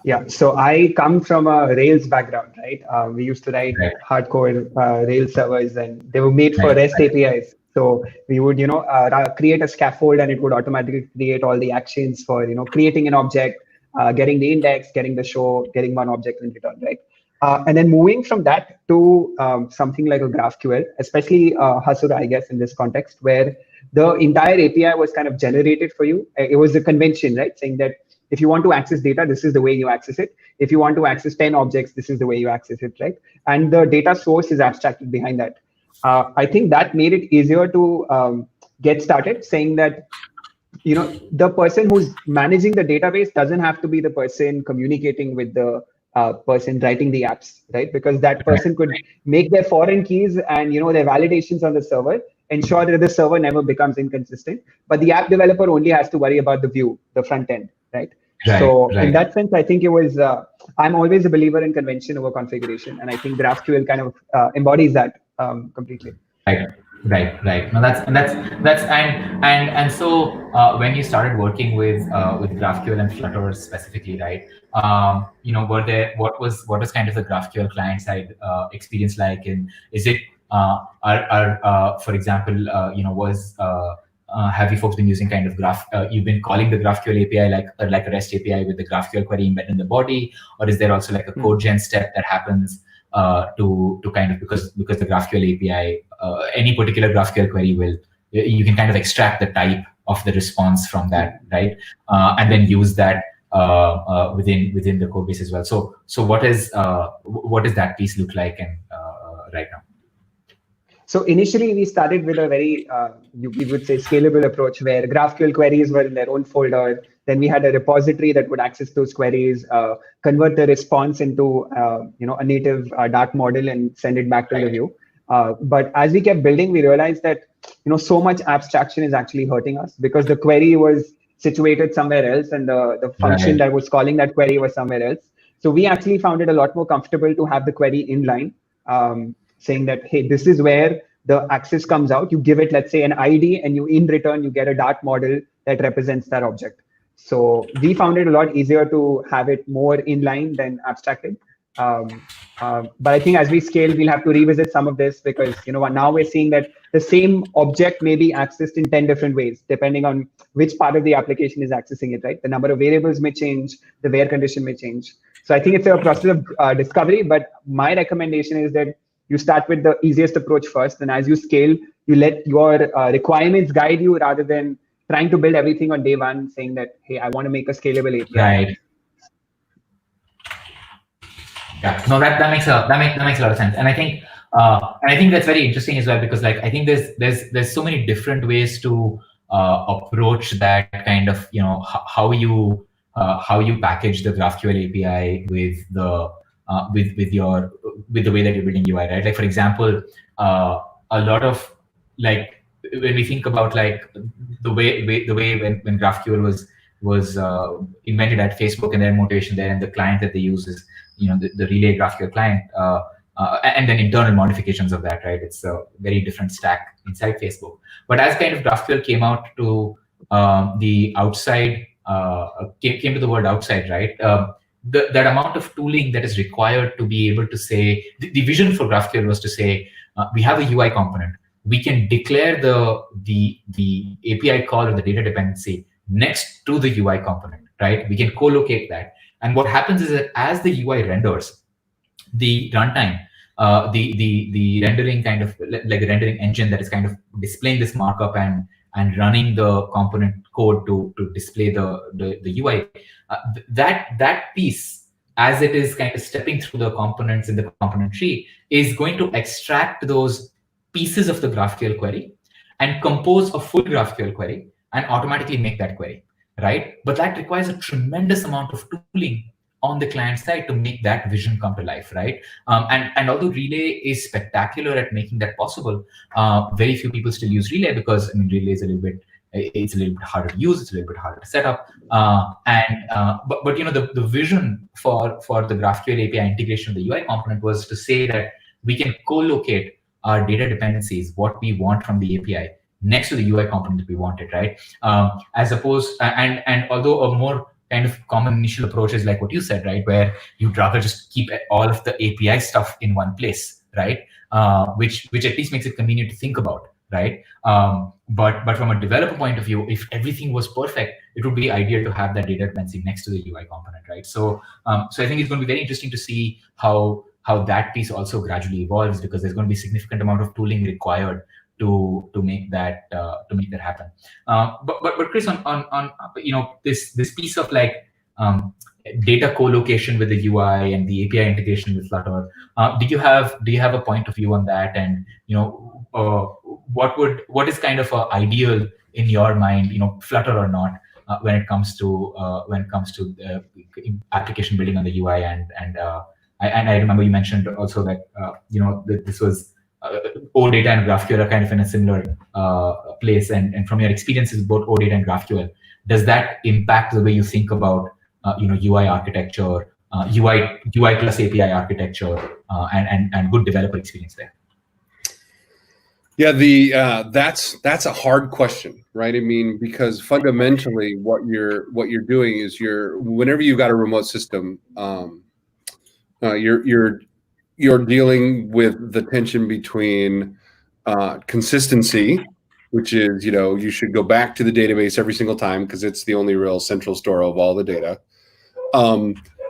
Yeah, so I come from a Rails background, right? We used to write hardcore Rails servers, and they were made for REST APIs. So we would, create a scaffold, and it would automatically create all the actions for, creating an object, getting the index, getting the show, getting one object in return, right? And then moving from that to something like a GraphQL, especially Hasura, I guess, in this context, where the entire API was kind of generated for you. It was a convention, right? Saying that if you want to access data, this is the way you access it. If you want to access 10 objects, this is the way you access it, right? And the data source is abstracted behind that. I think that made it easier to get started, saying that the person who's managing the database doesn't have to be the person communicating with the person writing the apps, right? Because that person could make their foreign keys and their validations on the server, ensure that the server never becomes inconsistent. But the app developer only has to worry about the view, the front end, right? In that sense, I think it was. I'm always a believer in convention over configuration, and I think GraphQL kind of embodies that completely. Right. No, so when you started working with GraphQL and Flutter specifically, right? What was kind of the GraphQL client side experience like? And is it for example, was have you folks been using kind of you've been calling the GraphQL API like a REST API with the GraphQL query embedded in the body, or is there also like a code gen step that happens to kind of, because the GraphQL API, any particular GraphQL query you can kind of extract the type of the response from that, right? And then use that within the code base as well. So what does that piece look like right now? So initially, we started with a very, we would say, scalable approach where GraphQL queries were in their own folder. Then we had a repository that would access those queries, convert the response into a native dark model and send it back to the view. But as we kept building, we realized that so much abstraction is actually hurting us, because the query was situated somewhere else and the function that was calling that query was somewhere else. So we actually found it a lot more comfortable to have the query inline. Saying that, hey, this is where the access comes out. You give it, let's say, an ID, and in return, you get a Dart model that represents that object. So we found it a lot easier to have it more inline than abstracted. But I think as we scale, we'll have to revisit some of this, because now we're seeing that the same object may be accessed in 10 different ways, depending on which part of the application is accessing it, right? The number of variables may change, the where condition may change. So I think it's a process of discovery, but my recommendation is that you start with the easiest approach first, and as you scale, you let your requirements guide you rather than trying to build everything on day one, saying that, hey, I want to make a scalable API. Right. Yeah. No, that makes a lot of sense, and I think that's very interesting as well, because like I think there's so many different ways to approach that kind of how you package the GraphQL API with the with the way that you're building UI, right? Like for example, a lot of like when we think about like the way when GraphQL was invented at Facebook and their motivation there, and the client that they use is the Relay GraphQL client, and then internal modifications of that, right? It's a very different stack inside Facebook. But as kind of GraphQL came out to the outside, came to the world outside, right? That amount of tooling that is required to be able to say, the vision for GraphQL was to say, we have a UI component. We can declare the API call or the data dependency next to the UI component, right? We can co-locate that. And what happens is that as the UI renders, the runtime, the rendering kind of like the rendering engine that is kind of displaying this markup and running the component code to display the UI, that piece, as it is kind of stepping through the components in the component tree, is going to extract those pieces of the GraphQL query and compose a full GraphQL query and automatically make that query, right? But that requires a tremendous amount of tooling on the client side to make that vision come to life, right? And although Relay is spectacular at making that possible, very few people still use Relay, because Relay is a little bit harder to use, it's a little bit harder to set up. But the vision for the GraphQL API integration of the UI component was to say that we can co-locate our data dependencies, what we want from the API, next to the UI component that we wanted, right? As opposed, and although a more kind of common initial approach is like what you said, right, where you'd rather just keep all of the API stuff in one place, right? Which at least makes it convenient to think about, right? But from a developer point of view, if everything was perfect, it would be ideal to have that data dependency next to the UI component, right? So I think it's going to be very interesting to see how that piece also gradually evolves, because there's going to be a significant amount of tooling required to make that happen. But Chris, on this piece of like data co-location with the UI and the API integration with Flutter, do you have a point of view on that? And what is kind of ideal in your mind, Flutter or not, when it comes to application building on the UI? And I remember you mentioned also that that this was OData and GraphQL are kind of in a similar place. And from your experiences with both OData and GraphQL, does that impact the way you think about UI architecture, UI plus API architecture, and good developer experience there? Yeah, that's a hard question, right? I mean, because fundamentally, what you're doing is whenever you've got a remote system, you're dealing with the tension between consistency, which is, you should go back to the database every single time because it's the only real central store of all the data.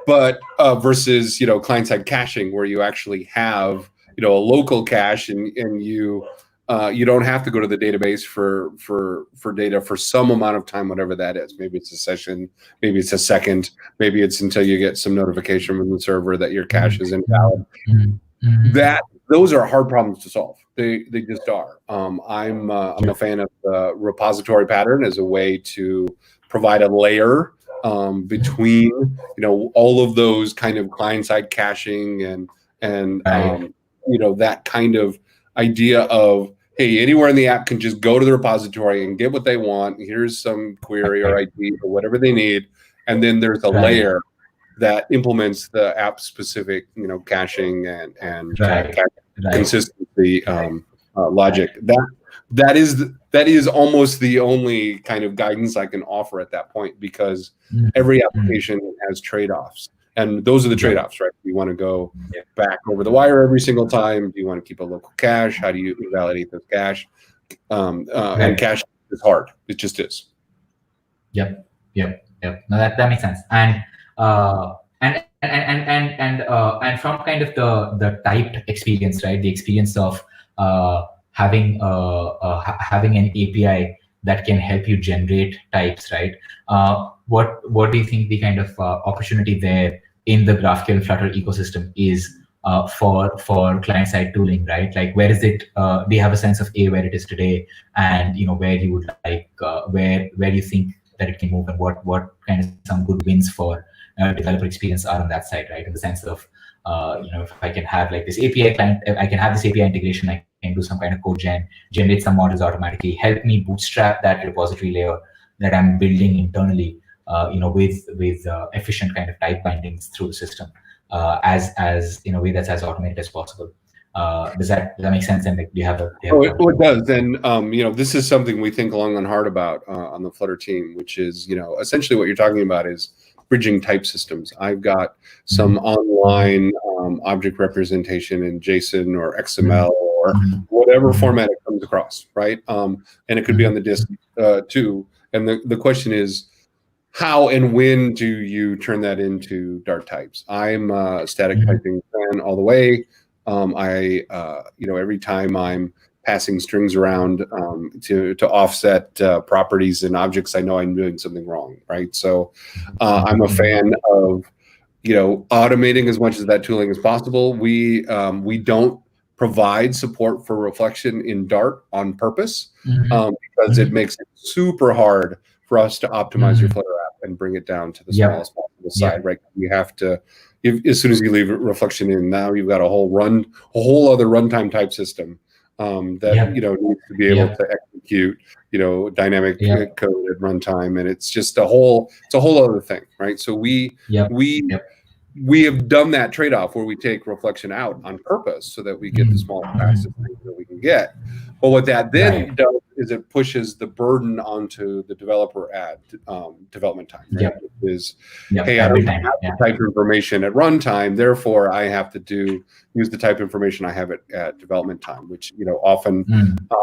But versus, client-side caching, where you actually have, a local cache and you don't have to go to the database for data for some amount of time, whatever that is. Maybe it's a session, maybe it's a second, maybe it's until you get some notification from the server that your cache is invalid. Those are hard problems to solve. They just are. I'm a fan of the repository pattern as a way to provide a layer between all of those kind of client-side caching and that kind of idea of, hey, anywhere in the app can just go to the repository and get what they want. Here's some query or ID or whatever they need, and then there's a layer that implements the app-specific, caching and consistency logic. That is almost the only kind of guidance I can offer at that point, because every application has trade-offs, and those are the trade-offs, right? Do you want to go back over the wire every single time? Do you want to keep a local cache? How do you validate those cache? And cache is hard. It just is. Yep. No, that makes sense. And from kind of the typed experience, right? The experience of having an API that can help you generate types, right? What do you think the kind of opportunity there in the GraphQL and Flutter ecosystem is for client-side tooling, right? Like, where is it? Do you have a sense of where it is today, and where you would like where you think that it can move, and what kind of some good wins for developer experience are on that side, right? In the sense of if I can have like this API client, I can have this API integration, I can do some kind of code generate some models automatically, help me bootstrap that repository layer that I'm building internally, with efficient kind of type bindings through the system, as in a way that's as automated as possible. Does that make sense? And do you have it does. And this is something we think long and hard about on the Flutter team, which is essentially what you're talking about is bridging type systems. I've got some online object representation in JSON or XML or whatever format it comes across, right? And it could be on the disk too. And the question is, how and when do you turn that into Dart types? I'm a static typing fan all the way. Every time I'm passing strings around to offset properties and objects, I know I'm doing something wrong, right? So I'm a fan of automating as much of that tooling as possible. We don't provide support for reflection in Dart on purpose because it makes it super hard for us to optimize your Flutter app and bring it down to the smallest possible side, right? You have to, as soon as you leave reflection in, now you've got a whole other runtime type system that needs to be able to execute dynamic code at runtime, and it's just a whole other thing, right? So we have done that trade-off where we take reflection out on purpose so that we get the smallest, fastest thing that we can get. But what that then does is it pushes the burden onto the developer at development time, right? Hey, I don't have the type information at runtime, therefore I have to use the type information I have at development time, which often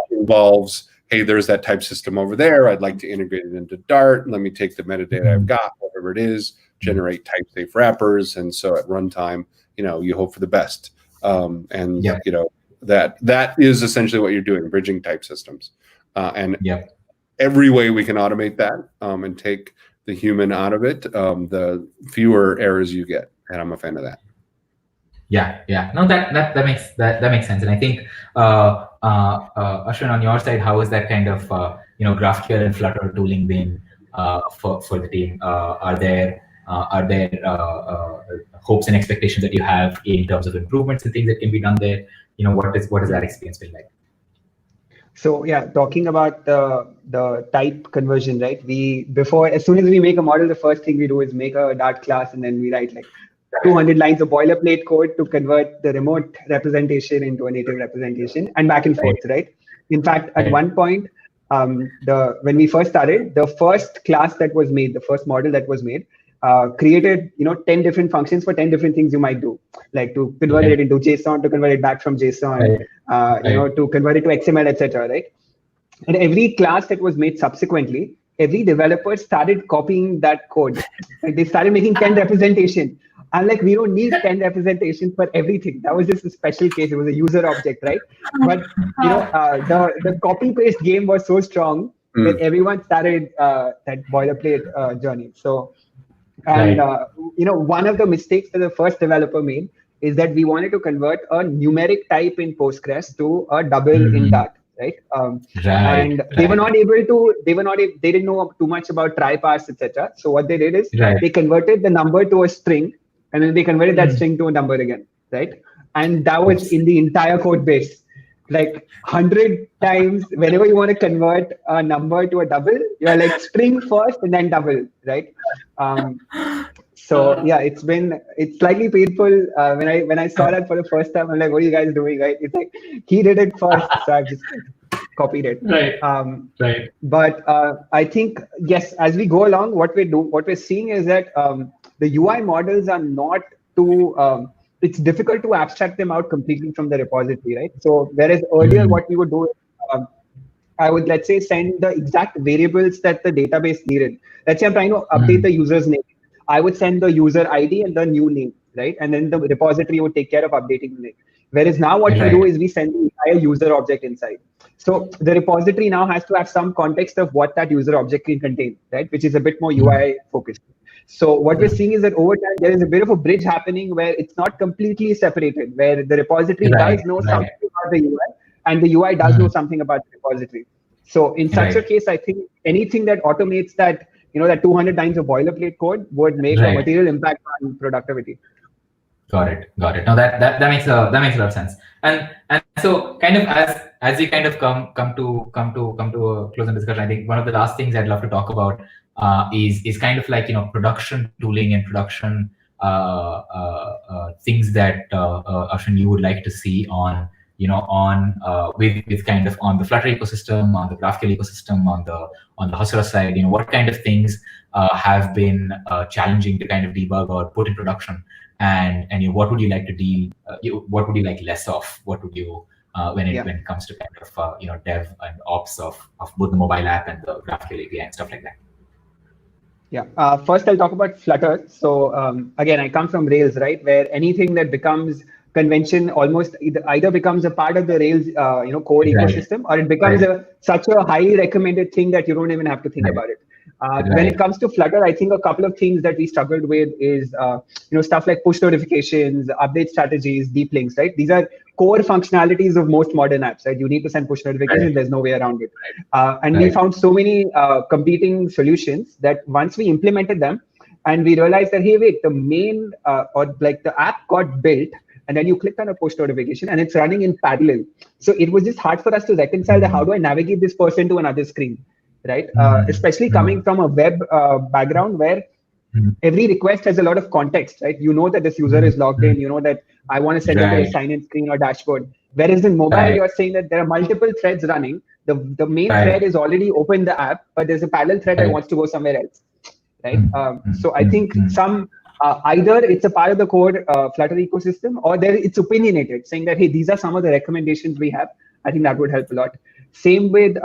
involves, hey, there's that type system over there. I'd like to integrate it into Dart. Let me take the metadata I've got, whatever it is, generate type safe wrappers, and so at runtime, you hope for the best. That is essentially what you're doing, bridging type systems. Every way we can automate that and take the human out of it, the fewer errors you get, and I'm a fan of that. No, that makes sense. And I think Ashwin, on your side, how is that kind of GraphQL and Flutter tooling been for the team? Are there hopes and expectations that you have in terms of improvements and things that can be done there? What has that experience been like? So talking about the type conversion, right? As soon as we make a model, the first thing we do is make a Dart class, and then we write like 200 lines of boilerplate code to convert the remote representation into a native representation, and back and forth, right? In fact, at one point, when we first started, the first class that was made, the first model that was made, created 10 different functions for 10 different things you might do, like to convert it into JSON, to convert it back from JSON, to convert it to XML, etc. Right? And every class that was made subsequently, every developer started copying that code. Like they started making 10 representation. I'm like, we don't need 10 representations for everything. That was just a special case. It was a user object, right? But the copy paste game was so strong that everyone started that boilerplate journey. So, and one of the mistakes that the first developer made is that we wanted to convert a numeric type in Postgres to a double in Dart. Right. And they were not able to, they didn't know too much about try, parse, etc. So what they did is they converted the number to a string, and then they converted that string to a number again. Right. And that was in the entire code base. Like 100 times, whenever you want to convert a number to a double, you're like string first and then double. Right. So yeah, it's slightly painful when I saw that for the first time. I'm like, what are you guys doing? Right? It's like he did it first, so I've just copied it. Right. But I think yes, as we go along, what we're seeing is that the UI models are not too. It's difficult to abstract them out completely from the repository, right? So whereas earlier, what we would do is I would, let's say, send the exact variables that the database needed. Let's say I'm trying to update the user's name. I would send the user ID and the new name, right? And then the repository would take care of updating the name. Whereas now what we do is we send the entire user object inside. So the repository now has to have some context of what that user object can contain, right? Which is a bit more UI focused. So what we're seeing is that over time, there is a bit of a bridge happening where it's not completely separated, where the repository does know something about the UI and the UI does know something about the repository. So in such a case, I think anything that automates that, that 200 lines of boilerplate code would make a material impact on productivity. Got it. No, that makes a lot of sense. And so kind of as we kind of come to a closing discussion, I think one of the last things I'd love to talk about is kind of like production tooling and production things that Ashwin, you would like to see on with kind of on the Flutter ecosystem, on the GraphQL ecosystem, on the Hasura side. What kind of things have been challenging to kind of debug or put in production, and what would you like to deal? What would you like less of? What would you when it comes to kind of dev and ops of both the mobile app and the GraphQL API and stuff like that? Yeah. First, I'll talk about Flutter. So again, I come from Rails, right, where anything that becomes convention almost either becomes a part of the Rails core ecosystem, or it becomes such a highly recommended thing that you don't even have to think about it. When it comes to Flutter, I think a couple of things that we struggled with is stuff like push notifications, update strategies, deep links, right? These are core functionalities of most modern apps, right? You need to send push notifications. There's no way around it. And we found so many competing solutions that once we implemented them and we realized that, hey, wait, the main or like the app got built, and then you click on a push notification and it's running in parallel. So it was just hard for us to reconcile that how do I navigate this person to another screen, right? Especially coming from a web background where every request has a lot of context, right? You know that this user is logged in, you know that I want to send it to a sign-in screen or dashboard. Whereas in mobile, you're saying that there are multiple threads running. The main thread is already opened the app, but there's a parallel thread that wants to go somewhere else, right? So I think either it's a part of the core Flutter ecosystem, or it's opinionated, saying that, hey, these are some of the recommendations we have. I think that would help a lot. Same with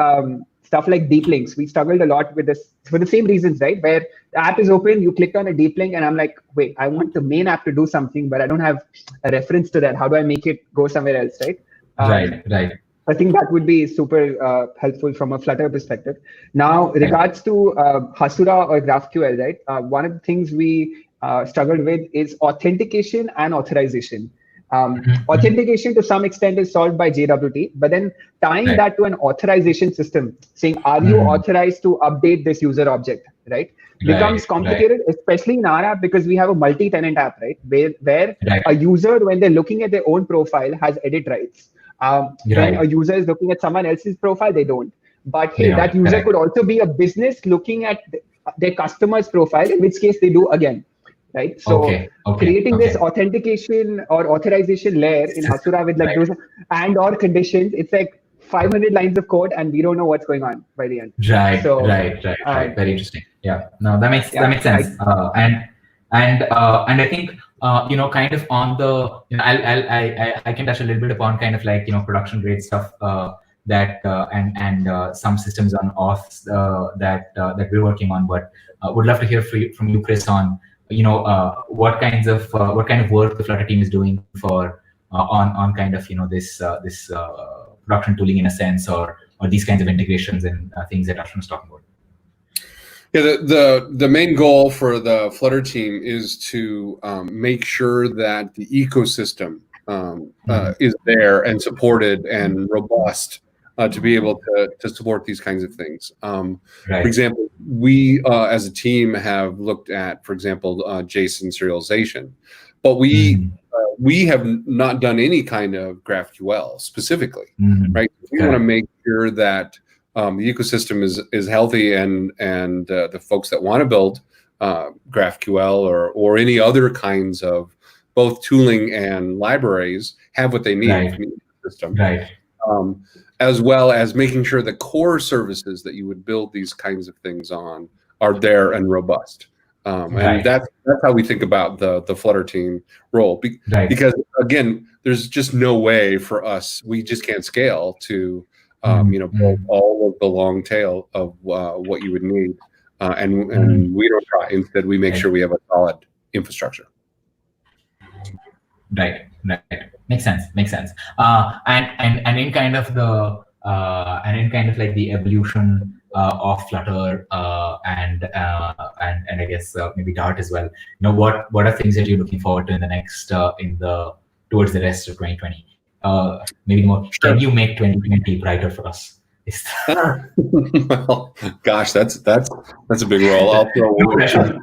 stuff like deep links. We struggled a lot with this for the same reasons, right? Where the app is open, you clicked on a deep link, and I'm like, wait, I want the main app to do something, but I don't have a reference to that. How do I make it go somewhere else, right? Right. I think that would be super helpful from a Flutter perspective. Now, regards to Hasura or GraphQL, right? One of the things we struggled with is authentication and authorization. Authentication to some extent is solved by JWT, but then tying that to an authorization system, saying, are you authorized to update this user object, right? Becomes complicated, especially in our app, because we have a multi-tenant app, right? Where a user, when they're looking at their own profile, has edit rights. When a user is looking at someone else's profile, they don't. But hey, that user could also be a business looking at their customer's profile, in which case they do again. Right. So creating this authentication or authorization layer in Hasura with like those and/or conditions, it's like 500 lines of code, and we don't know what's going on by the end. Right. Very interesting. Yeah. No, that makes sense. And I think kind of on the I can touch a little bit upon kind of like production grade stuff that and some systems on auths that we're working on. But would love to hear from you, Chris, on what kind of work the Flutter team is doing for on kind of this production tooling in a sense, or these kinds of integrations and things that Ashwin was talking about. Yeah, the main goal for the Flutter team is to make sure that the ecosystem is there and supported and robust to be able to support these kinds of things. For example, we as a team have looked at, for example, JSON serialization, but we have not done any kind of GraphQL specifically, right? We want to make sure that the ecosystem is healthy, and the folks that want to build GraphQL or any other kinds of both tooling and libraries have what they need from the ecosystem, as well as making sure the core services that you would build these kinds of things on are there and robust. And that's how we think about the Flutter team role, because again, there's just no way for us. We just can't scale to build all of the long tail of what you would need, and we don't try. Instead, we make sure we have a solid infrastructure. Right. Makes sense. And in kind of like the evolution of Flutter and I guess maybe Dart as well. What are things that you're looking forward to in the next towards the rest of 2020? Maybe more. Can you make 2020 brighter for us? Well, gosh, that's a big role. I'll throw no pressure.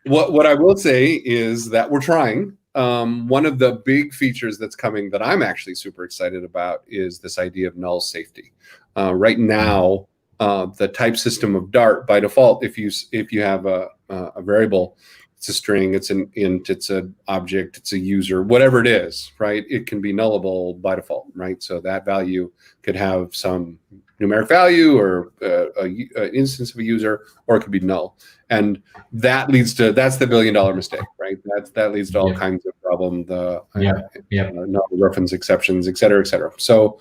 What I will say is that we're trying. One of the big features that's coming that I'm actually super excited about is this idea of null safety. Right now, the type system of Dart by default, if you have a variable, it's a string, it's an int, it's an object, it's a user, whatever it is, right? It can be nullable by default, right? So that value could have some numeric value or an instance of a user, or it could be null. And that's the $1 billion mistake, right? That leads to all kinds of problems, null reference exceptions, et cetera, et cetera. So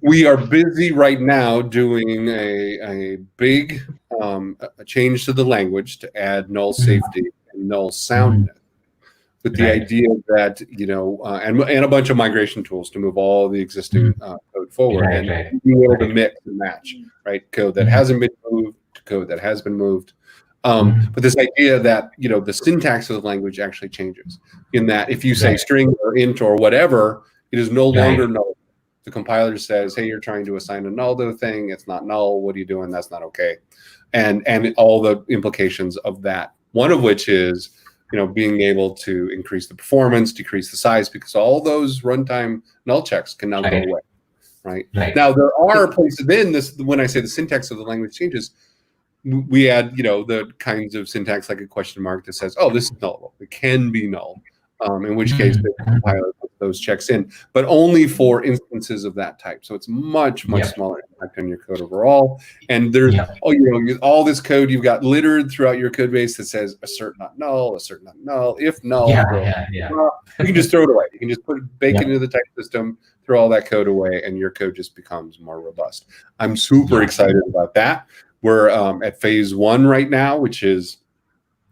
we are busy right now doing a big change to the language to add null safety and null soundness, with the idea that and a bunch of migration tools to move all the existing code forward and being able to mix and match, right? Code that hasn't been moved to code that has been moved. But this idea that the syntax of the language actually changes, in that if you say string or int or whatever, it is no longer null. The compiler says, hey, you're trying to assign a null to a thing. It's not null. What are you doing? That's not okay. And all the implications of that, one of which is being able to increase the performance, decrease the size, because all those runtime null checks can now go away. Right? Now, there are places in this, when I say the syntax of the language changes, we add the kinds of syntax like a question mark that says, oh, this is nullable. It can be null. In which case the compiler puts those checks in, but only for instances of that type. So it's much smaller impact on your code overall. And there's all this code you've got littered throughout your code base that says assert not null, assert not null, if null, you can just throw it away. You can just bake it into the type system, throw all that code away, and your code just becomes more robust. I'm super excited about that. We're at phase 1 right now, which is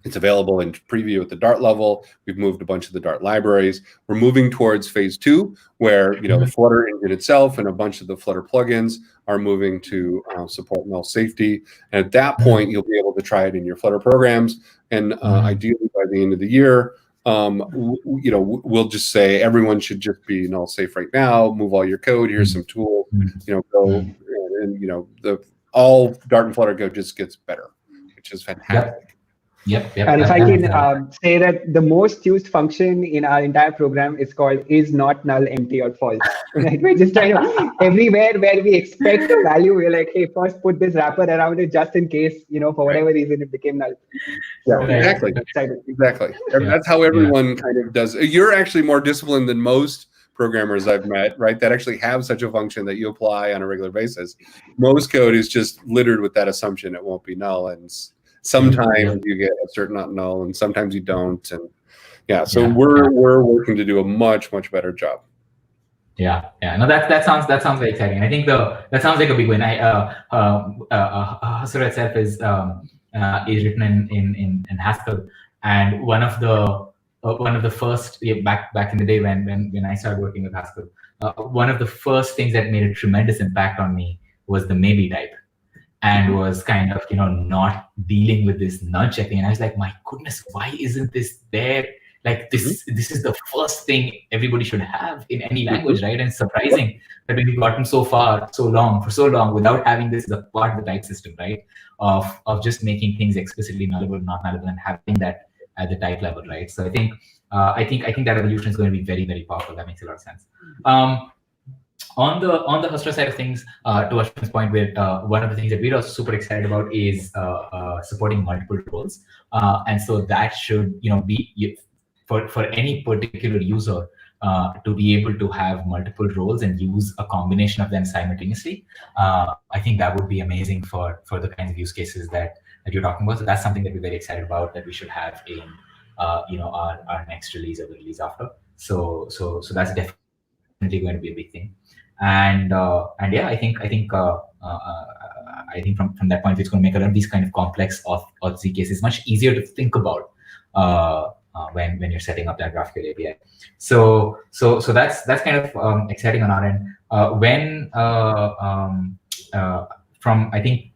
it's available in preview at the Dart level. We've moved a bunch of the Dart libraries. We're moving towards phase 2, where the Flutter engine itself and a bunch of the Flutter plugins are moving to support null safety. And at that point, you'll be able to try it in your Flutter programs. And ideally, by the end of the year, we'll just say everyone should just be null safe right now. Move all your code. Here's some tools. Go and all Dart and Flutter code just gets better, which is fantastic. And if I can say that the most used function in our entire program is called is not null, empty, or false. Right? We're just trying to, everywhere where we expect a value, we're like, hey, first put this wrapper around it just in case, for whatever reason it became null. Yeah, exactly. That's how everyone kind of does. You're actually more disciplined than most programmers I've met, right? That actually have such a function that you apply on a regular basis. Most code is just littered with that assumption it won't be null, and Sometimes you get assert not null, and sometimes you don't. And yeah, so Yeah, we're working to do a much better job. Yeah. No, that sounds very exciting. I think that sounds like a big win. Hasura itself is written in Haskell, and one of the first back in the day when I started working with Haskell, one of the first things that made a tremendous impact on me was the maybe type, and was kind of not dealing with this null checking. And I was like, my goodness, why isn't this there? Like this is the first thing everybody should have in any language, right? And it's surprising that we've gotten so far, so long without having this as a part of the type system, right? Of just making things explicitly nullable, not nullable, and having that at the type level, right? So I think that evolution is going to be very, very powerful. That makes a lot of sense. On the Hasura side of things, to Ashwin's point, where one of the things that we're also super excited about is supporting multiple roles, and so that should be for any particular user to be able to have multiple roles and use a combination of them simultaneously. I think that would be amazing for the kinds of use cases that you're talking about. So that's something that we're very excited about, that we should have in our next release or the release after. So that's definitely going to be a big thing. And yeah, I think from that point, it's going to make a lot of these kind of complex auth Z cases much easier to think about when you're setting up that GraphQL API. So that's kind of exciting on our end. I think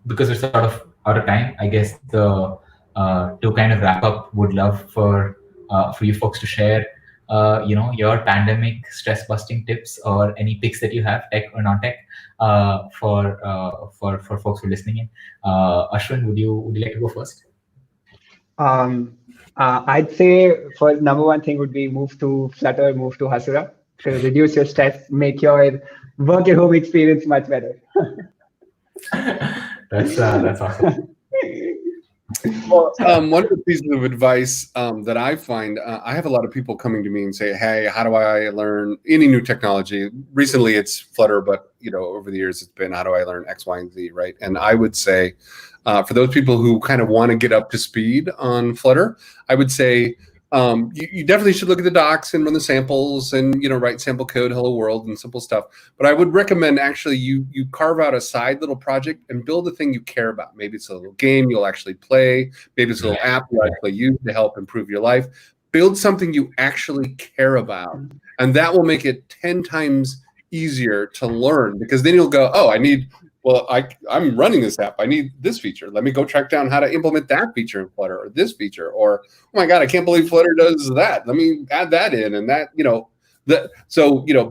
because we're sort of out of time, I guess to kind of wrap up, would love for you folks to share your pandemic stress busting tips or any picks that you have, tech or non-tech, for folks who are listening in. Ashwin, would you like to go first? I'd say for number one thing would be move to Flutter, move to Hasura to reduce your stress, make your work at home experience much better. That's awesome. Well, one of the pieces of advice that I find, I have a lot of people coming to me and say, hey, how do I learn any new technology? Recently it's Flutter, but over the years it's been, how do I learn X, Y, and Z, right? And I would say, for those people who kind of want to get up to speed on Flutter, I would say you definitely should look at the docs and run the samples and write sample code, hello world, and simple stuff. But I would recommend actually you carve out a side little project and build a thing you care about. Maybe it's a little game you'll actually play. Maybe it's a little app you'll actually use to help improve your life. Build something you actually care about, and that will make it 10 times easier to learn, because then you'll go, oh, I'm running this app. I need this feature. Let me go track down how to implement that feature in Flutter, or this feature, or, oh my God, I can't believe Flutter does that. Let me add that in, and that,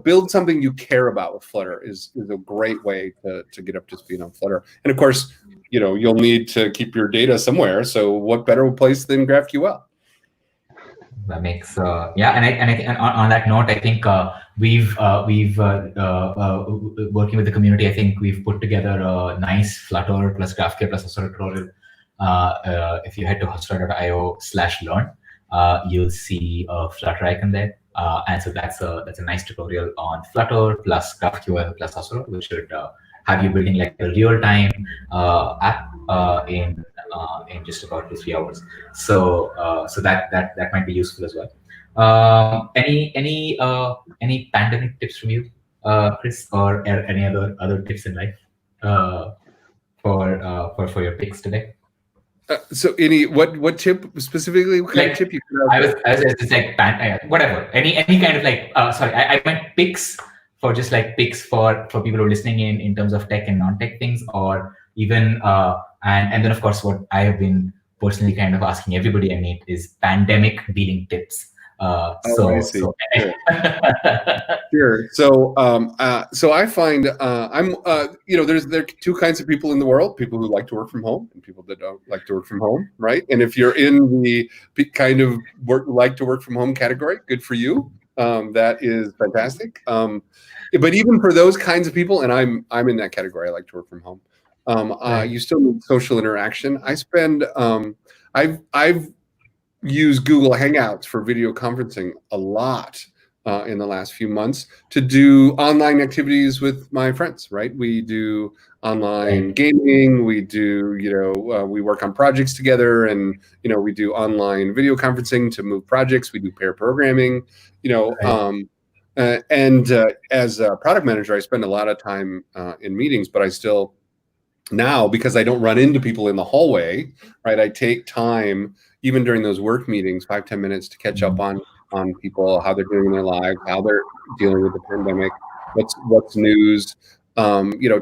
build something you care about with Flutter is a great way to get up to speed on Flutter. And of course, you'll need to keep your data somewhere. So what better place than GraphQL? That makes and on that note, I think we've working with the community, I think we've put together a nice Flutter plus GraphQL plus Hasura tutorial. If you head to hasura.io/learn, you'll see a Flutter icon there, and so that's a nice tutorial on Flutter plus GraphQL plus Hasura, which should have you building like a real-time app in just about 2-3 hours. So that might be useful as well. Any pandemic tips from you, Chris, or any other tips in life for your picks today? So what tip specifically? What kind of tip you could have? I was just like whatever. Any kind of like sorry, I meant picks for just like picks for people who are listening in terms of tech and non-tech things, or even and then of course what I have been personally kind of asking everybody I meet is pandemic dealing tips. I see. Sure. So I find there are two kinds of people in the world: people who like to work from home and people that don't like to work from home, right? And if you're in the kind of like to work from home category, good for you. That is fantastic. But even for those kinds of people, and I'm in that category, I like to work from home. You still need social interaction. I've used Google Hangouts for video conferencing a lot in the last few months to do online activities with my friends, right? We do online gaming, we do, we work on projects together, and, we do online video conferencing to move projects, we do pair programming, as a product manager, I spend a lot of time in meetings, but I still, now, because I don't run into people in the hallway, right, I take time, even during those work meetings, 5-10 minutes to catch up on people, how they're doing in their lives, how they're dealing with the pandemic, what's news.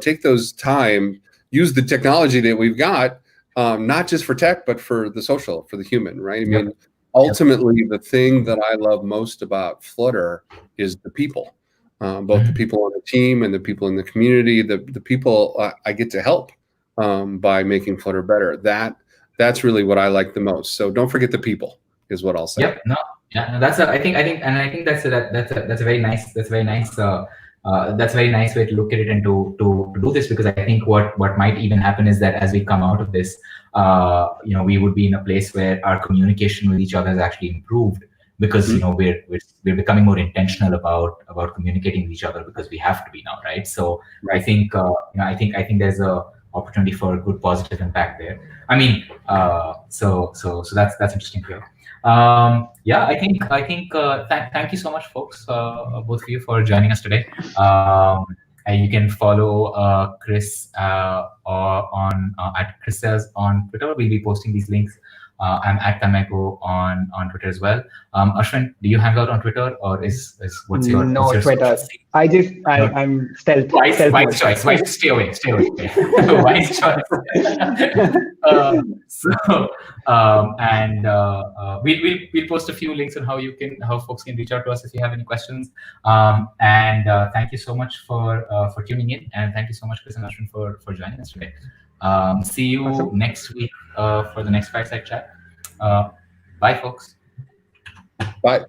Take those time, use the technology that we've got, not just for tech, but for the social, for the human, right? I mean, ultimately, the thing that I love most about Flutter is the people, both the people on the team and the people in the community, the people I get to help by making Flutter better. That's really what I like the most. So don't forget the people, is what I'll say. Yep. No. Yeah. No, that's I think that's a very nice way to look at it and to do this, because I think what might even happen is that as we come out of this, we would be in a place where our communication with each other has actually improved, because we're becoming more intentional about communicating with each other, because we have to be now, right? So I think I think there's a opportunity for a good positive impact there. I mean, so that's interesting to hear. I think thank you so much, folks, both of you, for joining us today. You can follow Chris on at Chris Sales on Twitter. We'll be posting these links. I'm at Tanmai Go on Twitter as well. Ashwin, do you hang out on Twitter, or what's your Twitter? I'm stealth. Wise choice. Wise, stay away. Wise choice. We'll post a few links on how folks can reach out to us if you have any questions. Thank you so much for tuning in, and thank you so much, Chris and Ashwin, for joining us today. See you next week for the next Fireside Chat. Bye, folks. Bye.